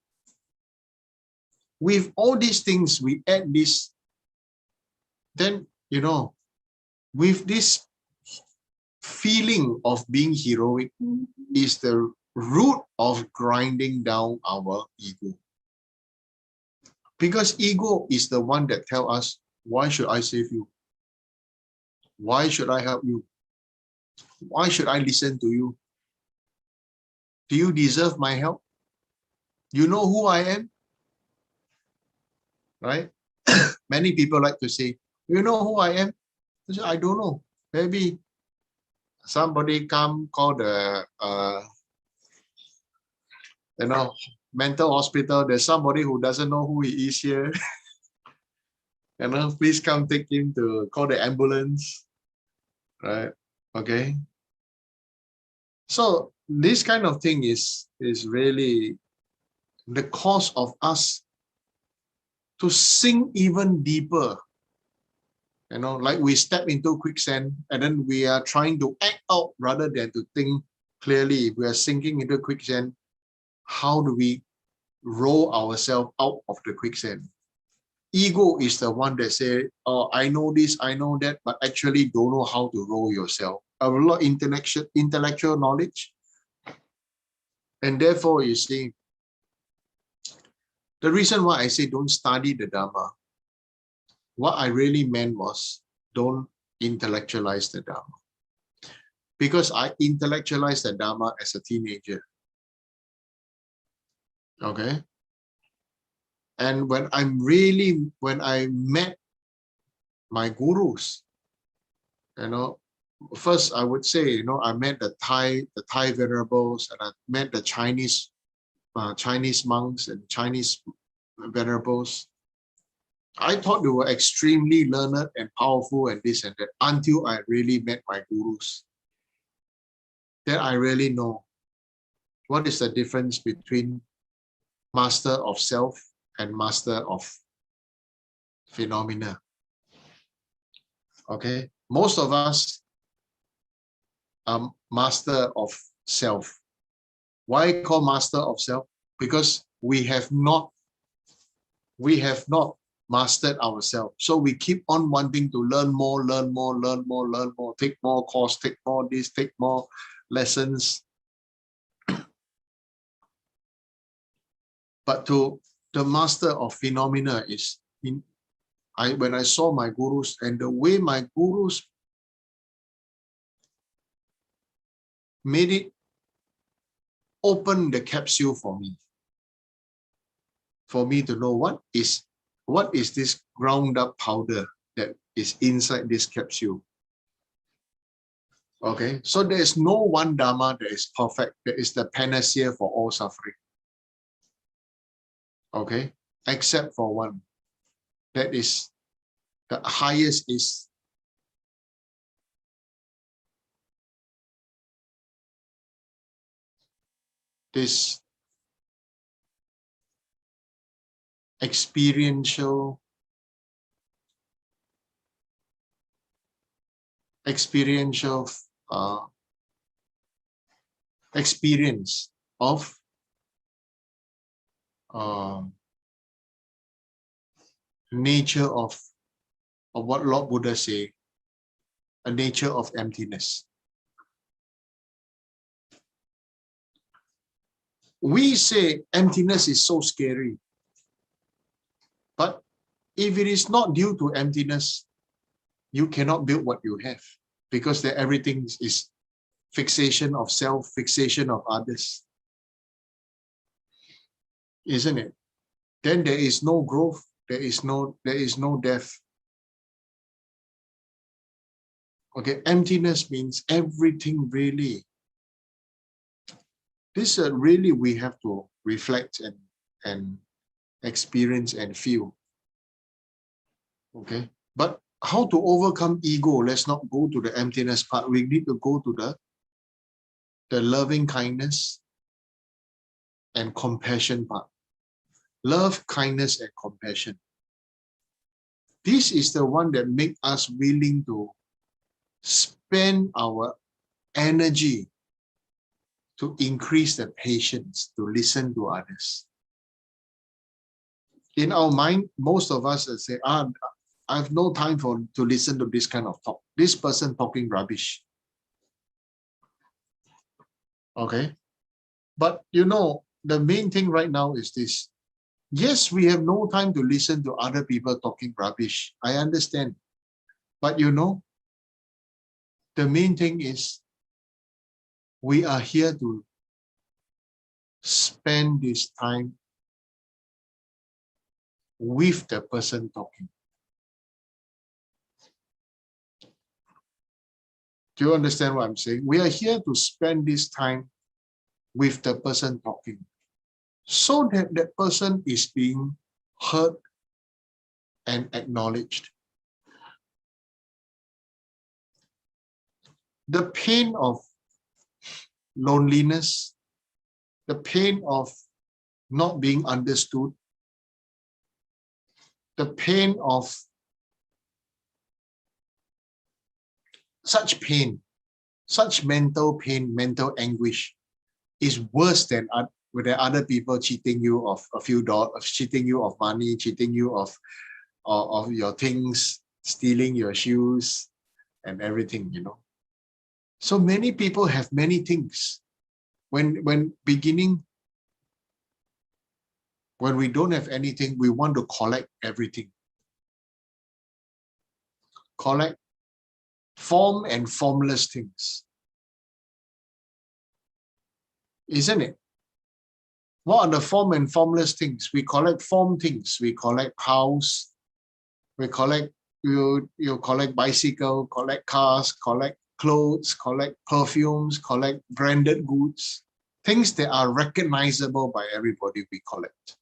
With all these things, we add this, then, with this feeling of being heroic is the root of grinding down our ego. Because ego is the one that tells us, why should I save you? Why should I help you? Why should I listen to you? Do you deserve my help? You know who I am? Right? Many people like to say, you know who I am? I say, I don't know. Maybe somebody come call the mental hospital. There's somebody who doesn't know who he is here. Please come take him to call the ambulance. Right? Okay. So this kind of thing is really the cause of us to sink even deeper. Like we step into quicksand and then we are trying to act out rather than to think clearly. If we are sinking into quicksand, how do we roll ourselves out of the quicksand? Ego is the one that says, oh, I know this, I know that, but actually don't know how to roll yourself. A lot of intellectual knowledge. And therefore, you see, the reason why I say don't study the Dharma, what I really meant was don't intellectualize the Dharma. Because I intellectualized the Dharma as a teenager. Okay? And when I met my gurus, first I would say, I met the Thai venerables, and I met the Chinese monks and Chinese venerables. I thought they were extremely learned and powerful and this and that, until I really met my gurus. Then I really know what is the difference between master of self and master of phenomena. Okay, most of us are master of self. Why call master of self? Because we have not mastered ourselves. So we keep on wanting to learn more, take more course, take more this, take more lessons. But to the master of phenomena is, when I saw my gurus and the way my gurus made it open the capsule for me to know what is this ground up powder that is inside this capsule. Okay, so there is no one Dharma that is perfect, that is the panacea for all suffering. Okay, except for one. That is the highest, is this experiential experience of nature of what Lord Buddha say, a nature of emptiness. We say emptiness is so scary, but if it is not due to emptiness, you cannot build what you have, because everything is fixation of self, fixation of others, isn't it? Then there is no growth, there is no death. Okay, emptiness means everything really. This really we have to reflect and experience and feel. Okay, but how to overcome ego? Let's not go to the emptiness part. We need to go to the loving kindness and compassion part. Love, kindness, and compassion. This is the one that makes us willing to spend our energy to increase the patience to listen to others. In our mind, most of us say, I have no time to listen to this kind of talk. This person talking rubbish. Okay. But the main thing right now is this. Yes, we have no time to listen to other people talking rubbish. I understand. But the main thing is we are here to spend this time with the person talking. Do you understand what I'm saying? We are here to spend this time with the person talking, so that that person is being heard and acknowledged. The pain of loneliness, the pain of not being understood, the pain of such pain, such mental pain, mental anguish is worse than other people cheating you of a few dollars, cheating you of money, cheating you of your things, stealing your shoes and everything, So many people have many things. When we don't have anything, we want to collect everything. Collect form and formless things. Isn't it? What are the form and formless things? We collect form things. We collect house. We collect, you collect bicycle, collect cars, collect clothes, collect perfumes, collect branded goods. Things that are recognizable by everybody, we collect.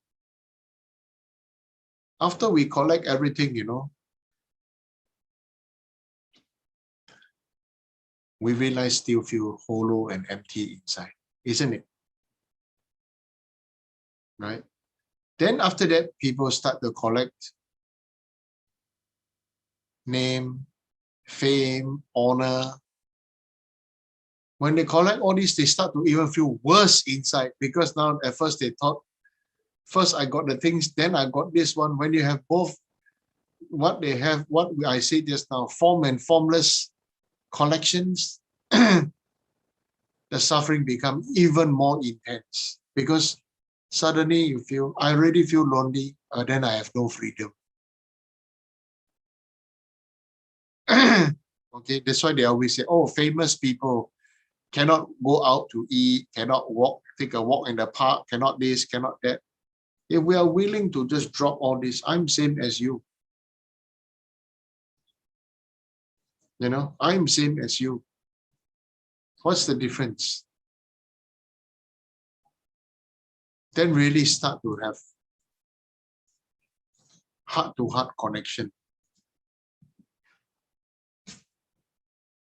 After we collect everything, we realize still feel hollow and empty inside, isn't it? Right? Then after that, people start to collect name, fame, honor. When they collect all these, they start to even feel worse inside, because now at first they thought, first I got the things, then I got this one. When you have both, what they have, what I said just now, form and formless collections, the suffering becomes even more intense, because suddenly you feel, I already feel lonely, then I have no freedom. Okay, that's why they always say, oh, famous people cannot go out to eat, cannot walk, take a walk in the park, cannot this, cannot that. If we are willing to just drop all this, I'm same as you. I'm same as you. What's the difference? Then really start to have heart-to-heart connection.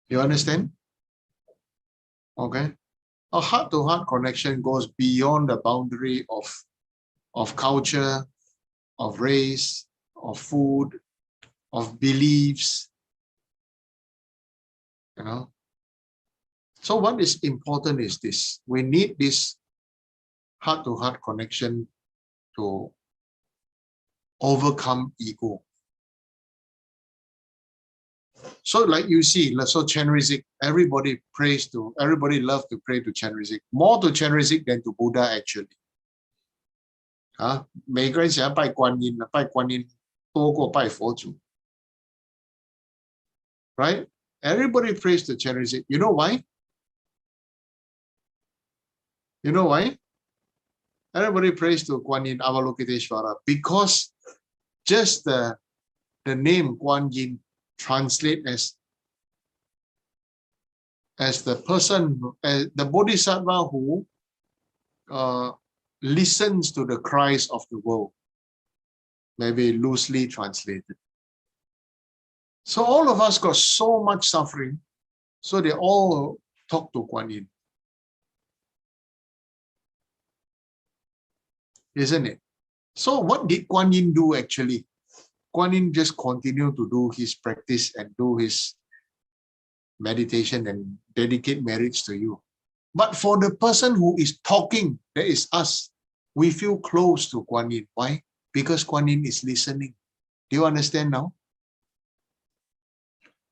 You understand? Okay. A heart-to-heart connection goes beyond the boundary of culture, of race, of food, of beliefs. So what is important is this. We need this heart-to-heart connection to overcome ego. So like you see, so Chenrezig, everybody love to pray to Chenrezig, more to Chenrezig than to Buddha actually. 每个人想要拜观音，拜观音多过拜佛祖。Right? Everybody prays to Chenrezig. You know why? You know why? Everybody prays to Guan Yin Avalokiteshvara because just the name Guan Yin translate as the person, the bodhisattva who listens to the cries of the world, maybe loosely translated. So all of us got so much suffering, so they all talk to Guan Yin. Isn't it? So what did Guan Yin do actually? Guan Yin just continued to do his practice and do his meditation and dedicate marriage to you. But for the person who is talking, that is us, we feel close to Guan Yin. Why? Because Guan Yin is listening. Do you understand now?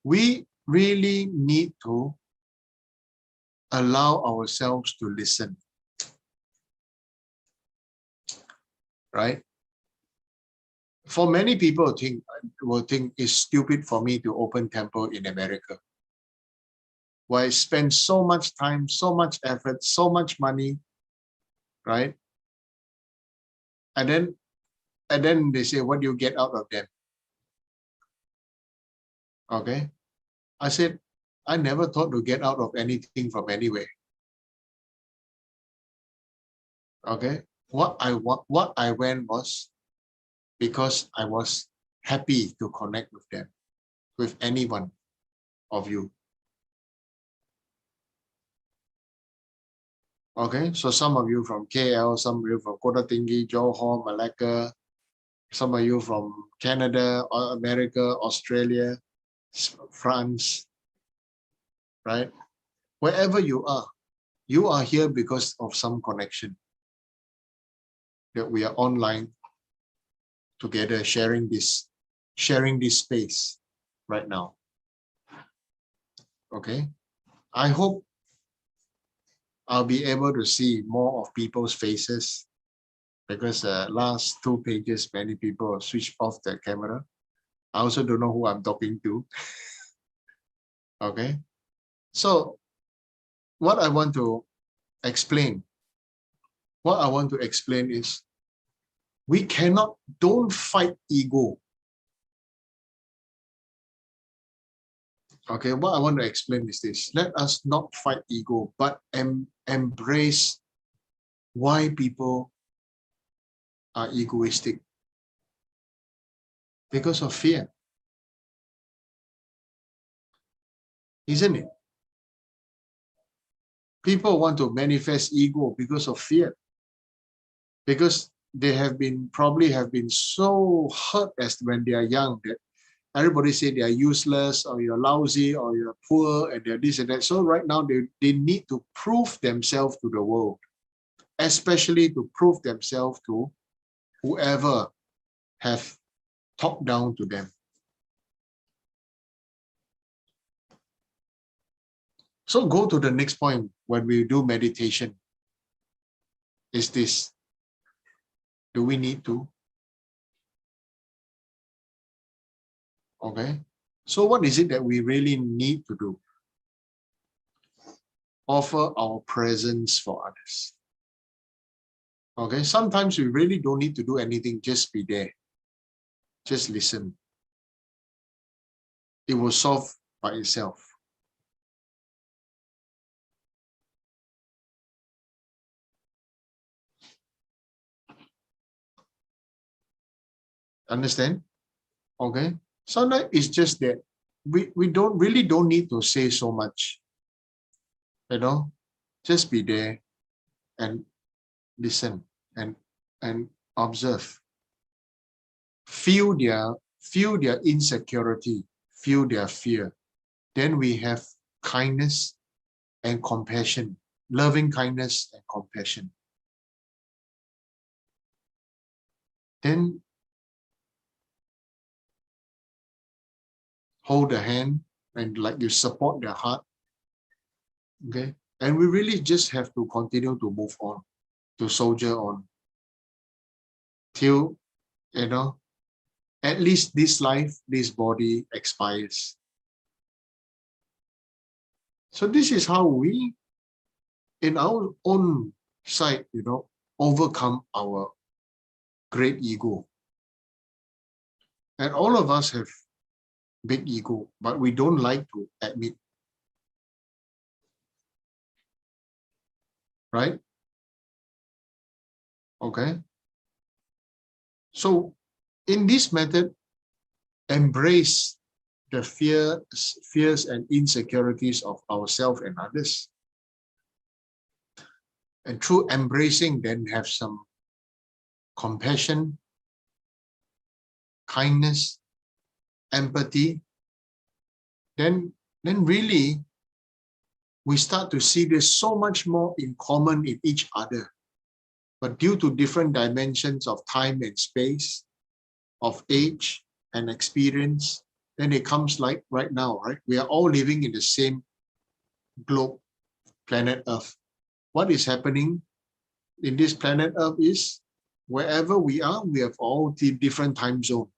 We really need to allow ourselves to listen. Right? For many people will think it's stupid for me to open temple in America, where I spend so much time, so much effort, so much money, right? And then they say, what do you get out of them? Okay. I said, I never thought to get out of anything from anywhere. Okay. What I went was because I was happy to connect with them, with any one of you. Okay, so some of you from KL, some of you from Kota Tinggi, Johor, Malacca, some of you from Canada, or America, Australia, France, right? Wherever you are here because of some connection. That we are online together sharing this space right now. Okay, I hope I'll be able to see more of people's faces, because last 2 pages, many people switched off their camera. I also don't know who I'm talking to. Okay, so what I want to explain what I want to explain is don't fight ego. Okay, what I want to explain is this. Let us not fight ego, but embrace why people are egoistic. Because of fear. Isn't it? People want to manifest ego because of fear. Because they probably have been so hurt as when they are young that everybody say they are useless, or you're lousy, or you're poor, and they're this and that. So right now they need to prove themselves to the world, especially to prove themselves to whoever have talked down to them. So go to the next point when we do meditation. Is this, do we need to? Okay. So what is it that we really need to do? Offer our presence for others. Okay. Sometimes we really don't need to do anything. Just be there. Just listen. It will solve by itself. Understand? Okay. Sometimes it's just that we don't need to say so much. You know, just be there and listen and observe. Feel their insecurity, feel their fear. Then we have kindness and compassion, loving kindness and compassion. Then hold the hand and like you support their heart. Okay. And we really just have to continue to move on, to soldier on till, you know, at least this life, this body expires. So this is how we, in our own side, you know, overcome our great ego. And all of us have big ego, but we don't like to admit. Right? Okay. So in this method, embrace the fears and insecurities of ourselves and others. And through embracing, then have some compassion, kindness, empathy. Then really, we start to see there's so much more in common in each other. But due to different dimensions of time and space, of age and experience, then it comes like right now, right? We are all living in the same globe, planet Earth. What is happening in this planet Earth is wherever we are, we have all the different time zone.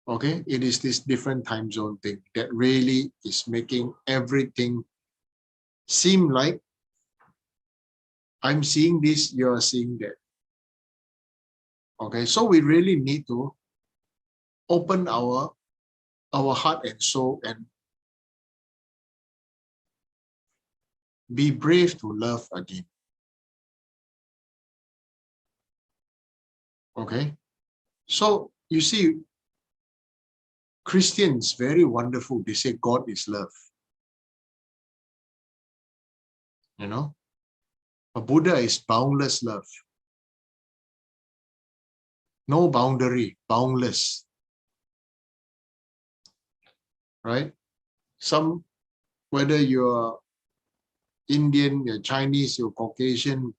Okay, it is this different time zone thing that really is making everything seem like I'm seeing this, you're seeing that. Okay, so we really need to open our heart and soul and be brave to love again. Okay, so you see, Christians, very wonderful. They say God is love. You know, a Buddha is boundless love. No boundary, boundless. Right? Some, whether you're Indian, you're Chinese, you're Caucasian,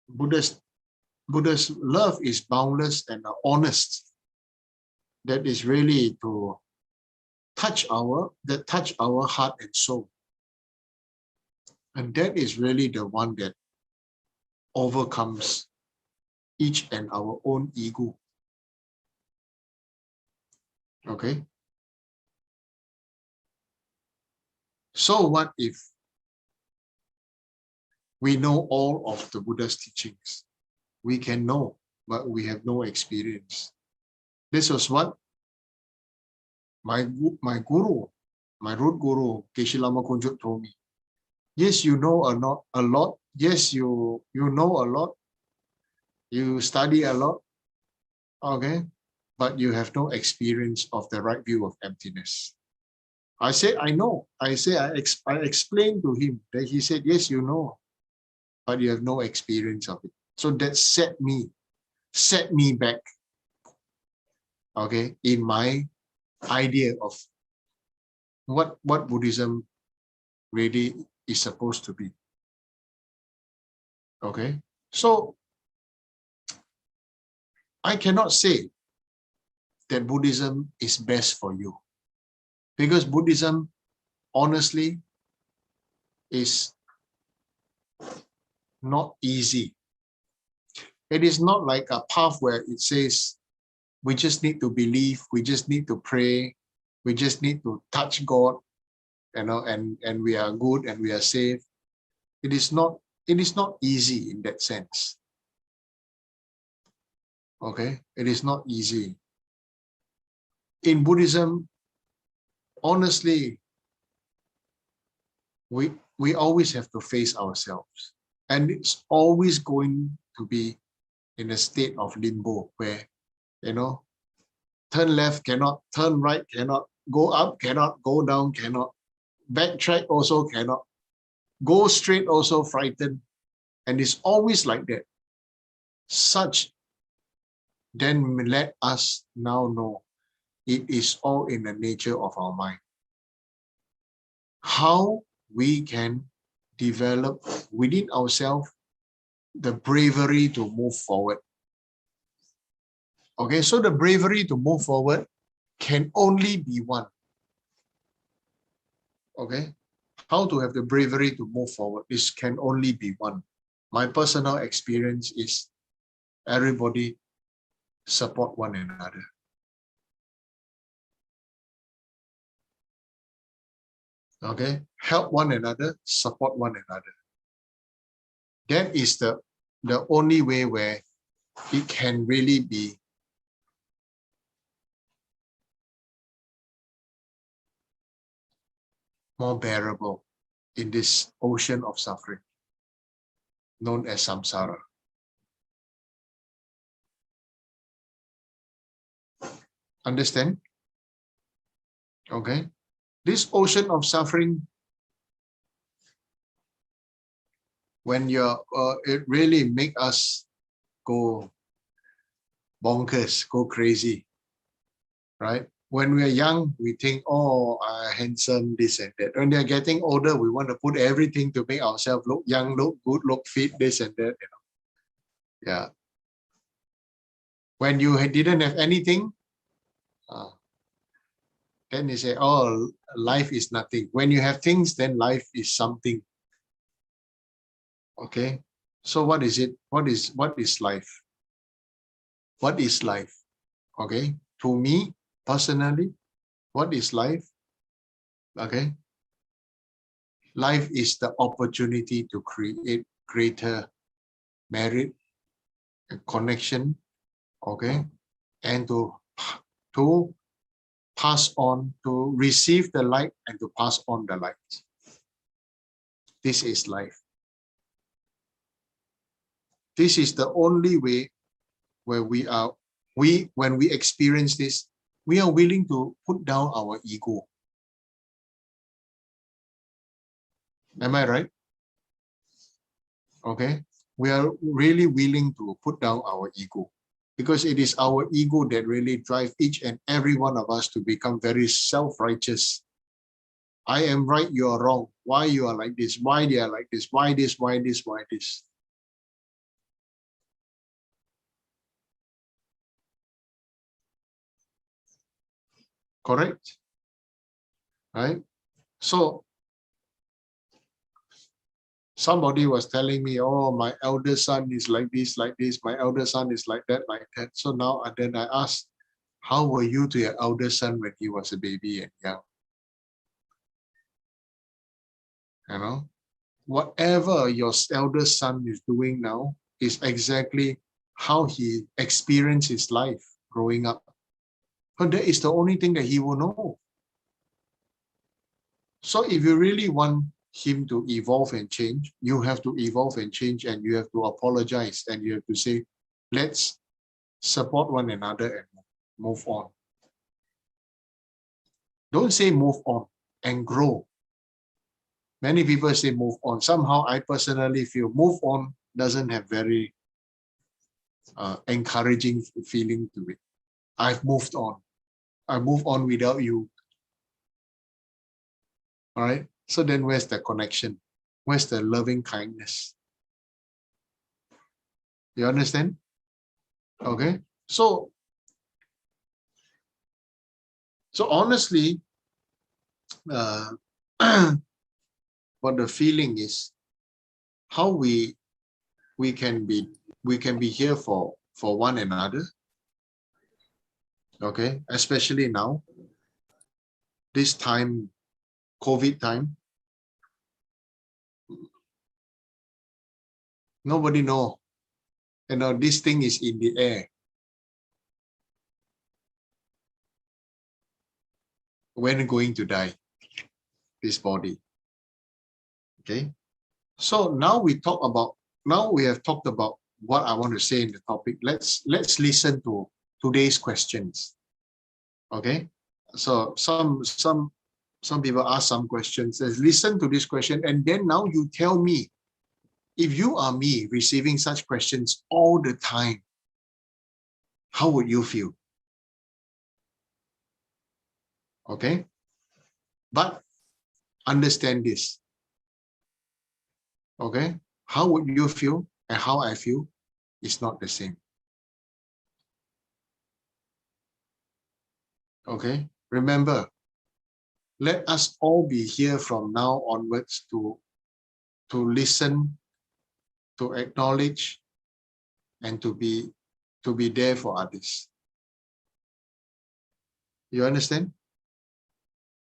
Buddha's love is boundless and honest. That is really to touch our heart and soul. And that is really the one that overcomes each and our own ego. Okay. So what if we know all of the Buddha's teachings? We can know, but we have no experience. This was what my guru, my root guru, Geshe Lama Kunjuk, told me. Yes, you know a lot. Yes, you know a lot. You study a lot. Okay, but you have no experience of the right view of emptiness. I said, I know. I explained to him that he said, yes, you know, but you have no experience of it. So that set me back, okay, in my idea of what Buddhism really is supposed to be. Okay, so I cannot say that Buddhism is best for you, because Buddhism, honestly, is not easy. It is not like a path where it says we just need to believe, we just need to pray, we just need to touch God, you know, and we are good and we are safe. It is not easy in that sense. Okay, it is not easy. In Buddhism, honestly, we always have to face ourselves, and it's always going to be in a state of limbo where, you know, turn left cannot, turn right cannot, go up cannot, go down cannot, backtrack also cannot, go straight also frightened, and it's always like that. Such then let us now know it is all in the nature of our mind. How we can develop within ourselves the bravery to move forward. Okay, so the bravery to move forward can only be one. Okay, how to have the bravery to move forward? This can only be one. My personal experience is everybody support one another. Okay, help one another, support one another. That is the only way where it can really be more bearable in this ocean of suffering known as samsara. Understand? Okay, this ocean of suffering, when you're it really make us go bonkers, go crazy, right? When we're young, we think, oh, handsome, this and that. When they're getting older, we want to put everything to make ourselves look young, look good, look fit, this and that, you know. Yeah. When you didn't have anything, then you say, oh, life is nothing. When you have things, then life is something. Okay. So what is it? What is life? What is life? Okay. To me, personally, what is life? Okay. Life is the opportunity to create greater merit and connection. Okay. And to pass on, to receive the light and to pass on the light. This is life. This is the only way where when we experience this, we are willing to put down our ego. Am I right? Okay. We are really willing to put down our ego, because it is our ego that really drives each and every one of us to become very self-righteous. I am right, you are wrong. Why you are like this? Why they are like this? Why this? Why this? Why this? Correct? Right? So somebody was telling me, oh, my elder son is like this, my elder son is like that, like that. So now and then I asked, how were you to your elder son when he was a baby and young? You know, whatever your eldest son is doing now is exactly how he experienced his life growing up. But that is the only thing that he will know. So if you really want him to evolve and change, you have to evolve and change, and you have to apologize, and you have to say, let's support one another and move on. Don't say move on and grow. Many people say move on. Somehow I personally feel move on doesn't have very encouraging feeling to it. I've moved on. I move on without you. All right. So then where's the connection? Where's the loving kindness? You understand? Okay. So honestly, what the feeling is, how we can be here for one another. Okay, especially now, this time, COVID time. Nobody know. You know, this thing is in the air. When going to die, this body. Okay. So now we have talked about what I want to say in the topic. Let's listen to today's questions. Okay. So some people ask some questions. Let's listen to this question, and then now you tell me, if you are me receiving such questions all the time, how would you feel? Okay. But understand this. Okay. How would you feel and how I feel is not the same. Okay. Remember, let us all be here from now onwards to listen, to acknowledge, and to be there for others. You understand?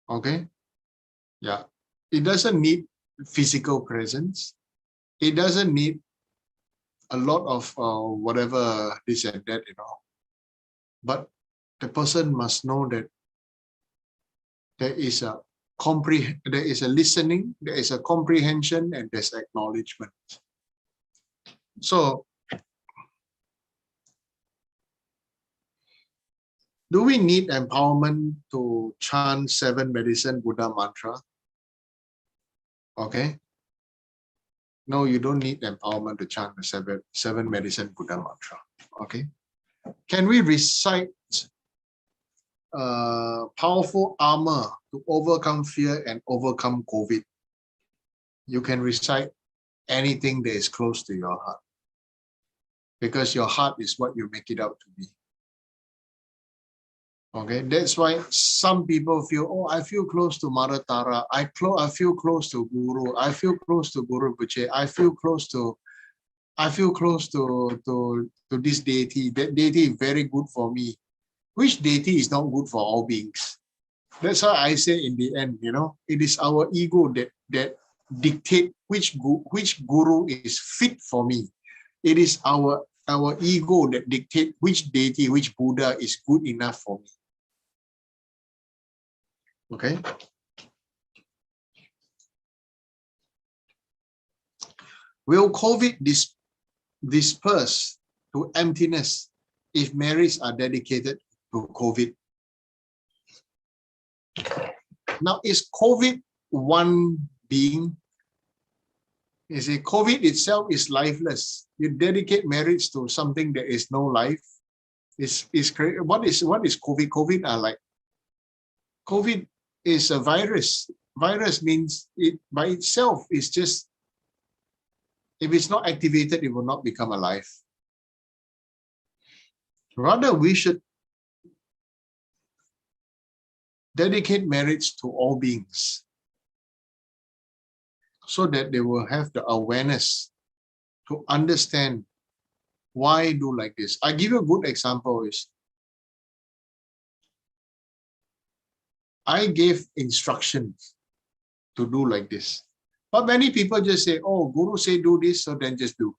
Okay. Yeah. It doesn't need physical presence. It doesn't need a lot of whatever this and that, you know. But the person must know that there is a listening, there is a comprehension, and there's acknowledgement. So, do we need empowerment to chant 7 medicine Buddha mantra? Okay. No, you don't need empowerment to chant the 7 medicine Buddha mantra. Okay. Can we recite powerful armor to overcome fear and overcome COVID? You can recite anything that is close to your heart, because your heart is what you make it out to be. Okay, that's why some people feel, oh, I feel close to Mother Tara, I feel close to Guru, I feel close to Guru Rinpoche, I feel close to this deity. That deity is very good for me. Which deity is not good for all beings? That's why I say in the end, you know, it is our ego that dictate which guru is fit for me. It is our ego that dictate which deity, which Buddha is good enough for me. Okay. Will COVID disperse to emptiness if marriages are dedicated to COVID? Now, is COVID one being? You see, COVID itself is lifeless. You dedicate marriage to something that is no life. What is COVID? COVID are like, COVID is a virus. Virus means it by itself is just, if it's not activated, it will not become alive. Rather, we should dedicate marriage to all beings, so that they will have the awareness to understand why do like this. I give you a good example is, I gave instructions to do like this, But many people just say, oh, Guru say do this, so then just do.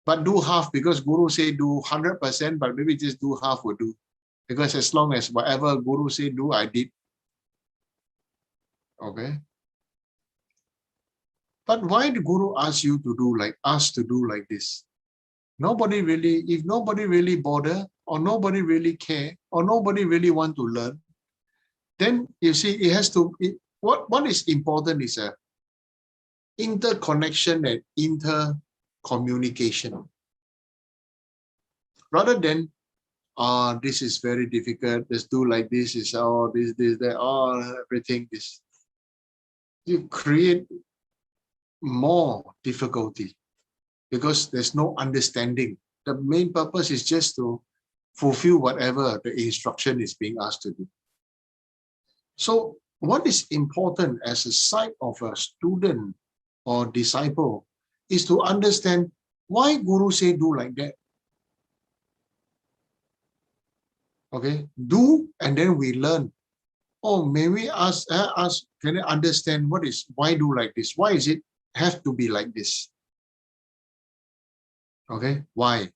But do half because Guru say do 100%, but maybe just do half will do. Because as long as whatever Guru say do, I did. Okay. But why the Guru ask you to do like us to do like this? Nobody really, if nobody really bother, or nobody really care, or nobody really want to learn, then you see it has to. What is important is a interconnection and intercommunication. Rather than this is very difficult. Let's do like this. Is this that everything is. You create more difficulty because there's no understanding. The main purpose is just to fulfill whatever the instruction is being asked to do. So what is important as a side of a student or disciple is to understand why Guru say do like that. Okay, do and then we learn. Oh, may we ask, can I understand why do like this? Why is it have to be like this? Okay, why?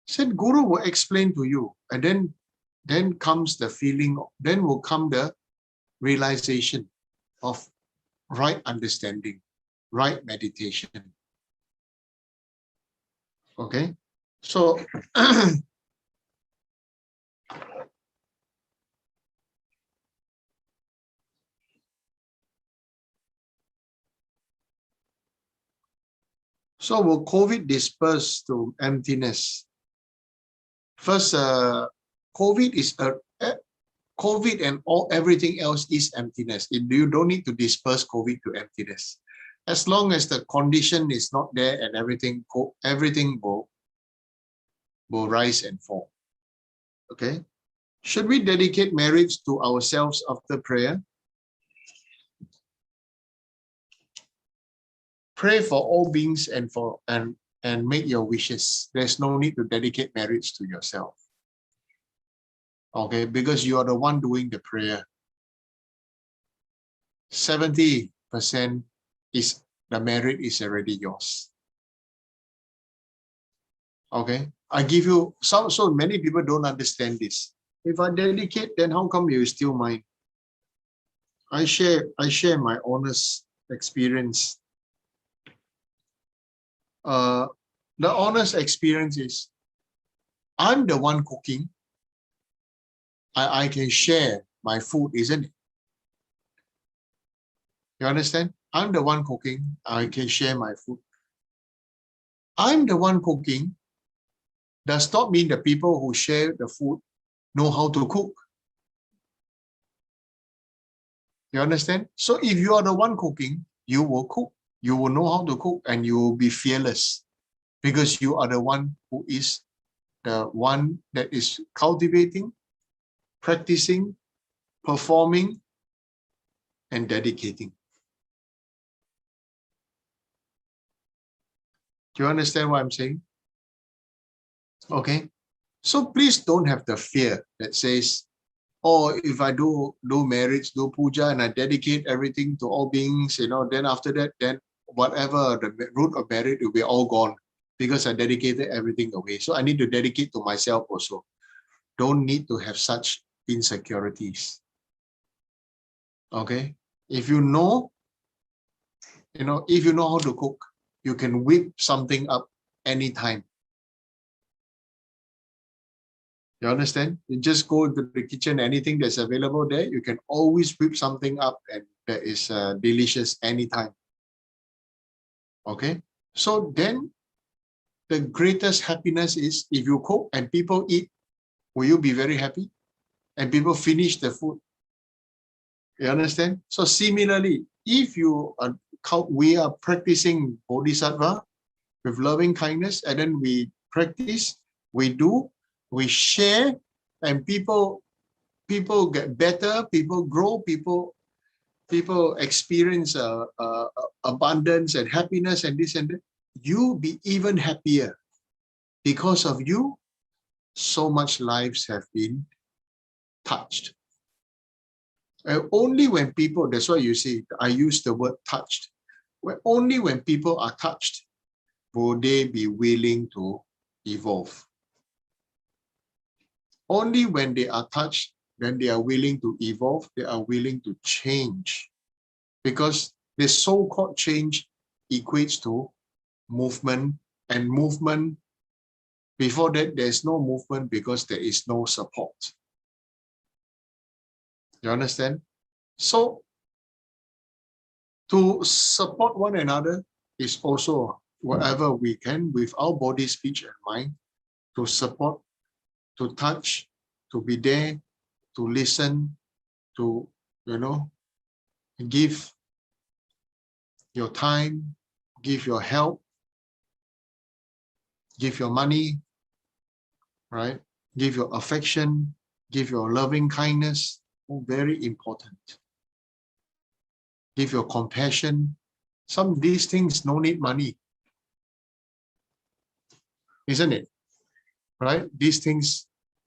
Said Guru will explain to you, and then comes the feeling, then will come the realization of right understanding, right meditation. Okay, so so will COVID disperse to emptiness? First, COVID is COVID and everything else is emptiness. You don't need to disperse COVID to emptiness. As long as the condition is not there and everything will rise and fall. Okay. Should we dedicate marriage to ourselves after prayer? Pray for all beings and make your wishes. There's no need to dedicate marriage to yourself. Okay, because you are the one doing the prayer. 70% is the merit is already yours. Okay, I give you so many people don't understand this. If I dedicate, then how come you steal mine? I share my honest experience. The honest experience is I'm the one cooking. I can share my food, isn't it? You understand? I'm the one cooking. I can share my food. I'm the one cooking does not mean the people who share the food know how to cook. You understand? So if you are the one cooking, you will cook. You will know how to cook and you will be fearless because you are the one who is the one that is cultivating, practicing, performing, and dedicating. Do you understand what I'm saying? Okay. So please don't have the fear that says, oh, if I do marriage, do puja, and I dedicate everything to all beings, then after that, then whatever the root of merit will be all gone because I dedicated everything away. So I need to dedicate to myself also. Don't need to have such insecurities. Okay. If you know how to cook, you can whip something up anytime. You understand? You just go to the kitchen, anything that's available there, you can always whip something up and that is delicious anytime. Okay? So then the greatest happiness is if you cook and people eat, will you be very happy? And people finish the food. You understand? So similarly, if we are practicing Bodhisattva with loving kindness, and then we practice, we do, we share, and people get better, people grow, people experience abundance and happiness and this and that. You be even happier. Because of you, so much lives have been touched. Only when people, that's why you see, I use the word touched. Only when people are touched will they be willing to evolve. Only when they are touched, then they are willing to evolve, they are willing to change. Because this so-called change equates to movement, and movement, before that, there's no movement because there is no support. You understand? So, to support one another is also whatever we can with our body, speech, and mind, to support, to touch, to be there, to listen, to, give your time, give your help, give your money, right? Give your affection, give your loving kindness. Oh, very important. Give your compassion. Some of these things no need money, isn't it? Right? These things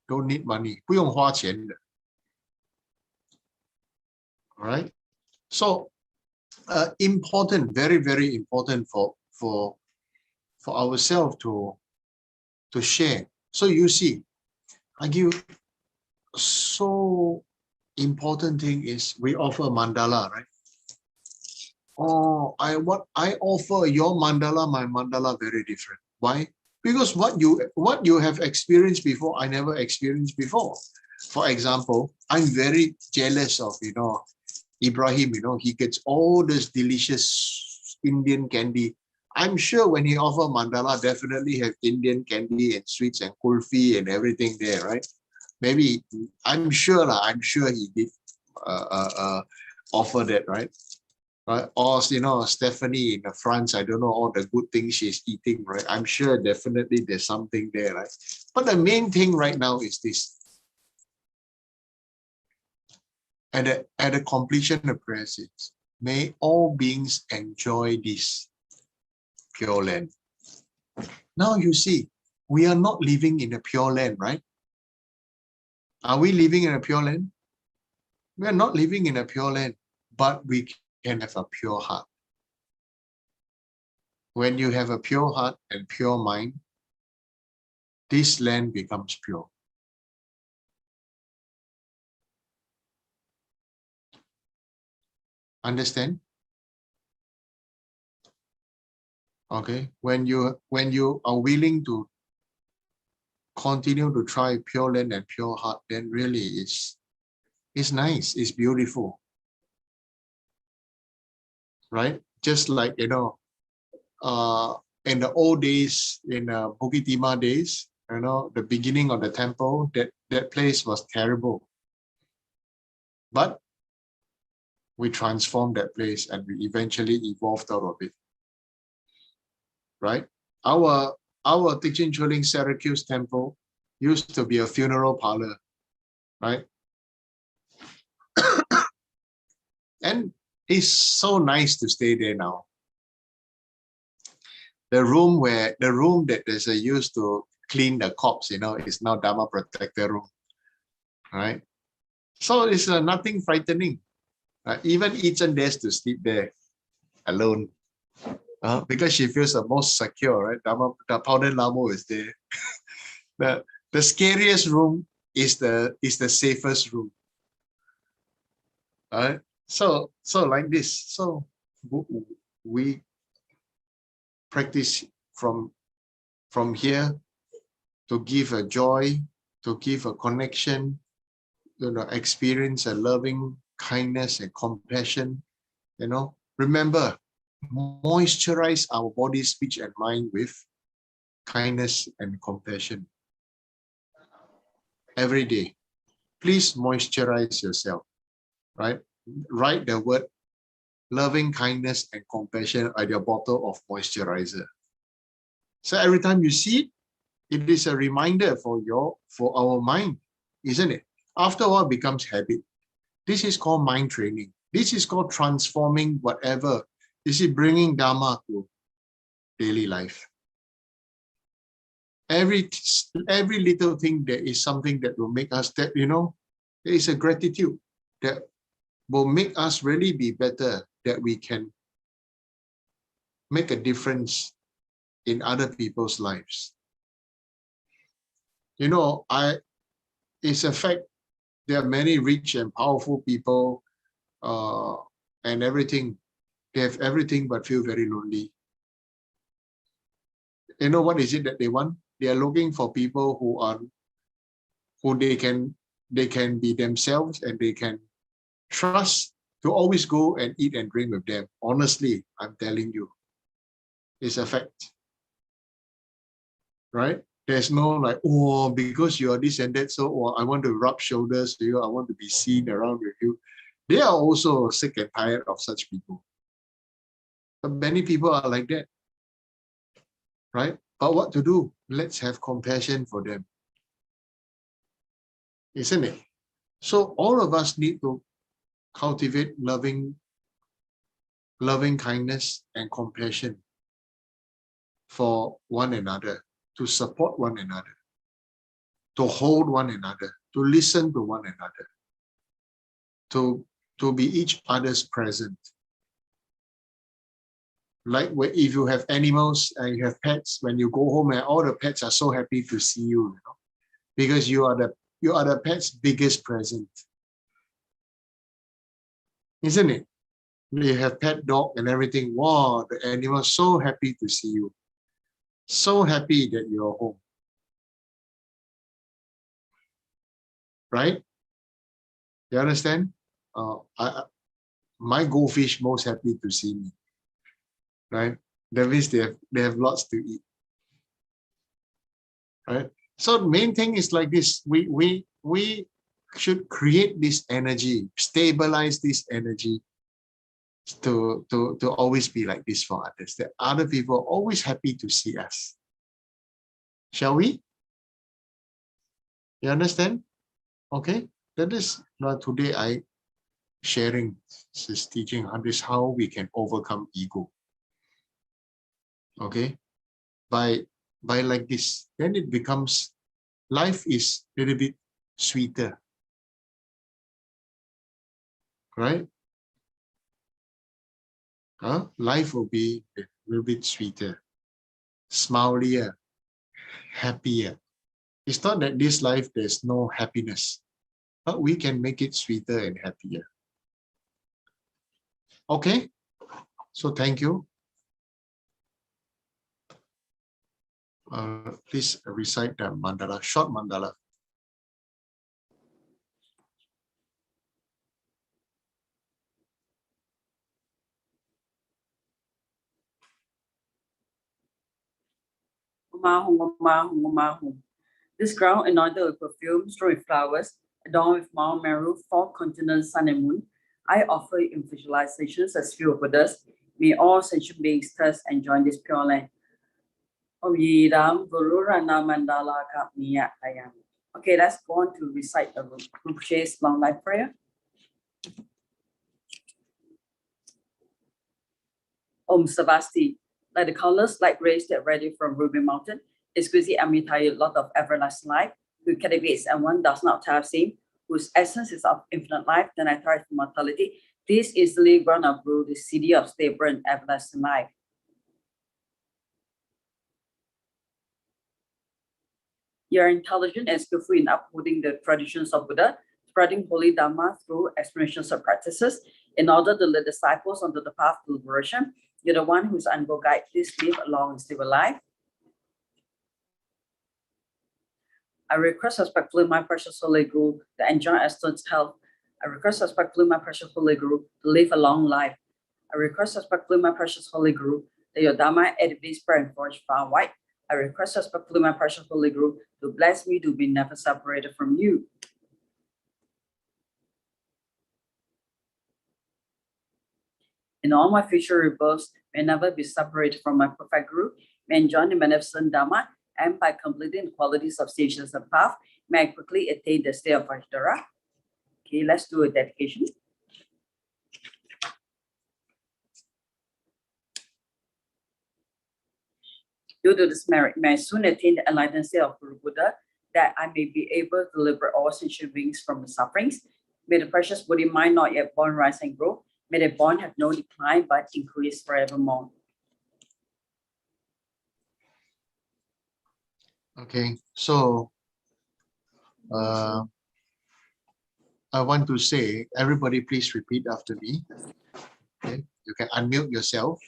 don't need money. 不用花钱的. All right? So, important, very, very important for ourselves to share. So you see, I give so important thing is we offer mandala, right? Oh, I offer your mandala, my mandala very different. Why? Because what you have experienced before, I never experienced before. For example, I'm very jealous of Ibrahim. He gets all this delicious Indian candy. I'm sure when he offer mandala, definitely have Indian candy and sweets and kulfi and everything there, right? Maybe I'm sure he did offer that, right? Or Stephanie in France, I don't know all the good things she's eating, right? I'm sure definitely there's something there, right? But the main thing right now is this. At the completion of prayer, may all beings enjoy this pure land. Now you see, we are not living in a pure land, right? Are we living in a pure land? We are not living in a pure land, but we can have a pure heart. When you have a pure heart and pure mind, this land becomes pure. Understand? Okay. When you are willing to continue to try pure land and pure heart, then really it's nice, it's beautiful. Right? Just like in the old days, in Bukit Timah days, the beginning of the temple, that place was terrible. But we transformed that place and we eventually evolved out of it. Right? Our Teaching Chuling Syracuse temple used to be a funeral parlor, right? And it's so nice to stay there now. The room that there's a used to clean the corpse, is now Dharma protector room, right? So it's nothing frightening. Even Echen dares to sleep there alone, because she feels the most secure, right? The Powder Lamo is there. The scariest room is the safest room. Right? So like this. So we practice from here to give a joy, to give a connection, experience a loving kindness and compassion. Remember, moisturize our body, speech, and mind with kindness and compassion. Every day, please moisturize yourself, right? Write the word loving kindness and compassion at your bottle of moisturizer. So every time you see it, it is a reminder for our mind, isn't it? After a while, it becomes habit. This is called mind training. This is called transforming whatever. This is bringing Dharma to daily life. Every little thing, there is something that will make us that, there is a gratitude that will make us really be better, that we can make a difference in other people's lives. You know, it's a fact there are many rich and powerful people and everything. They have everything but feel very lonely. You know what is it that they want? They are looking for people who they can be themselves and they can trust to always go and eat and drink with them. Honestly, I'm telling you, it's a fact. Right? There's no like, oh, because you are this and that, so oh, I want to rub shoulders to you, I want to be seen around with you. They are also sick and tired of such people. But many people are like that. Right? But what to do? Let's have compassion for them. Isn't it? So all of us need to cultivate loving kindness and compassion for one another, to support one another, to hold one another, to listen to one another, to be each other's present. Like if you have animals and you have pets, when you go home and all the pets are so happy to see you, because you are the pet's biggest present. Isn't it? You have pet dog and everything. Wow, the animals so happy to see you. So happy that you're home. Right? You understand? My goldfish most happy to see me. Right? That means they have lots to eat. Right? So the main thing is like this. We should create this energy, stabilize this energy to always be like this for others. That other people are always happy to see us. Shall we? You understand? Okay. That is today I sharing this teaching on this how we can overcome ego. Okay, by like this, then it becomes, life is a little bit sweeter, right? Life will be a little bit sweeter, smilier, happier. It's not that this life there's no happiness, but we can make it sweeter and happier. Okay, so thank you. Please recite the mandala, short mandala. This ground anointed with perfume, strewn with flowers, adorned with Mount Meru, 4 continents, sun and moon, I offer you in visualizations as few Buddhas. May all sentient beings thus enjoy this pure land. Om Yidam Guru Rana Mandala Kapniya Tayam. Okay, let's go on to recite the Rinpoche's long life prayer. Om Savasti, like the countless light rays that radiate from Ruby Mountain, exquisite Amitai, lot of everlasting life, who cultivates and one does not have seen, whose essence is of infinite life, then I thrive for mortality. This is the ground of Guru, the city of stable and everlasting life. You are intelligent and skillful in upholding the traditions of Buddha, spreading holy Dharma through explanations of practices in order to lead disciples onto the path to liberation. You're the one whose unable guide. Please live a long and stable life. I request respectfully my precious Holy Guru to enjoy excellent health. I request respectfully my precious Holy Guru to live a long life. I request respectfully my precious Holy Guru that your Dharma edify, spread and forge far wide. I request respectfully my precious Holy Guru to bless me to be never separated from you. In all my future rebirths, may never be separated from my perfect Guru, may enjoy the magnificent Dharma, and by completing the qualities of stations and path, may I quickly attain the state of Vajradhara. Okay, let's do a dedication. Due to this merit, may I soon attain the enlightened state of Guru Buddha, that I may be able to liberate all sentient beings from the sufferings. May the precious Buddha mind not yet born rise and grow. May the born have no decline but increase forevermore. Okay, so I want to say, everybody please repeat after me. Okay, you can unmute yourself.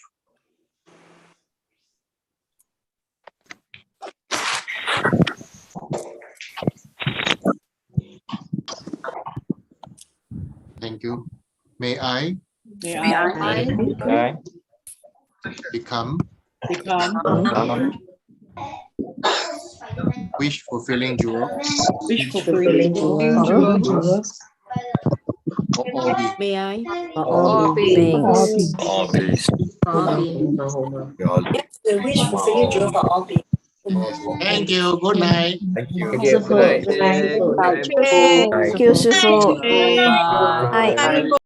Thank you. May I become wish fulfilling jewel of all beings. May I? All beings. All peace. The wish fulfilling jewel for all beings. Thank you. Good night. Thank you. Thank you, Good night. Good night. Thank you, 师父。Bye. Bye.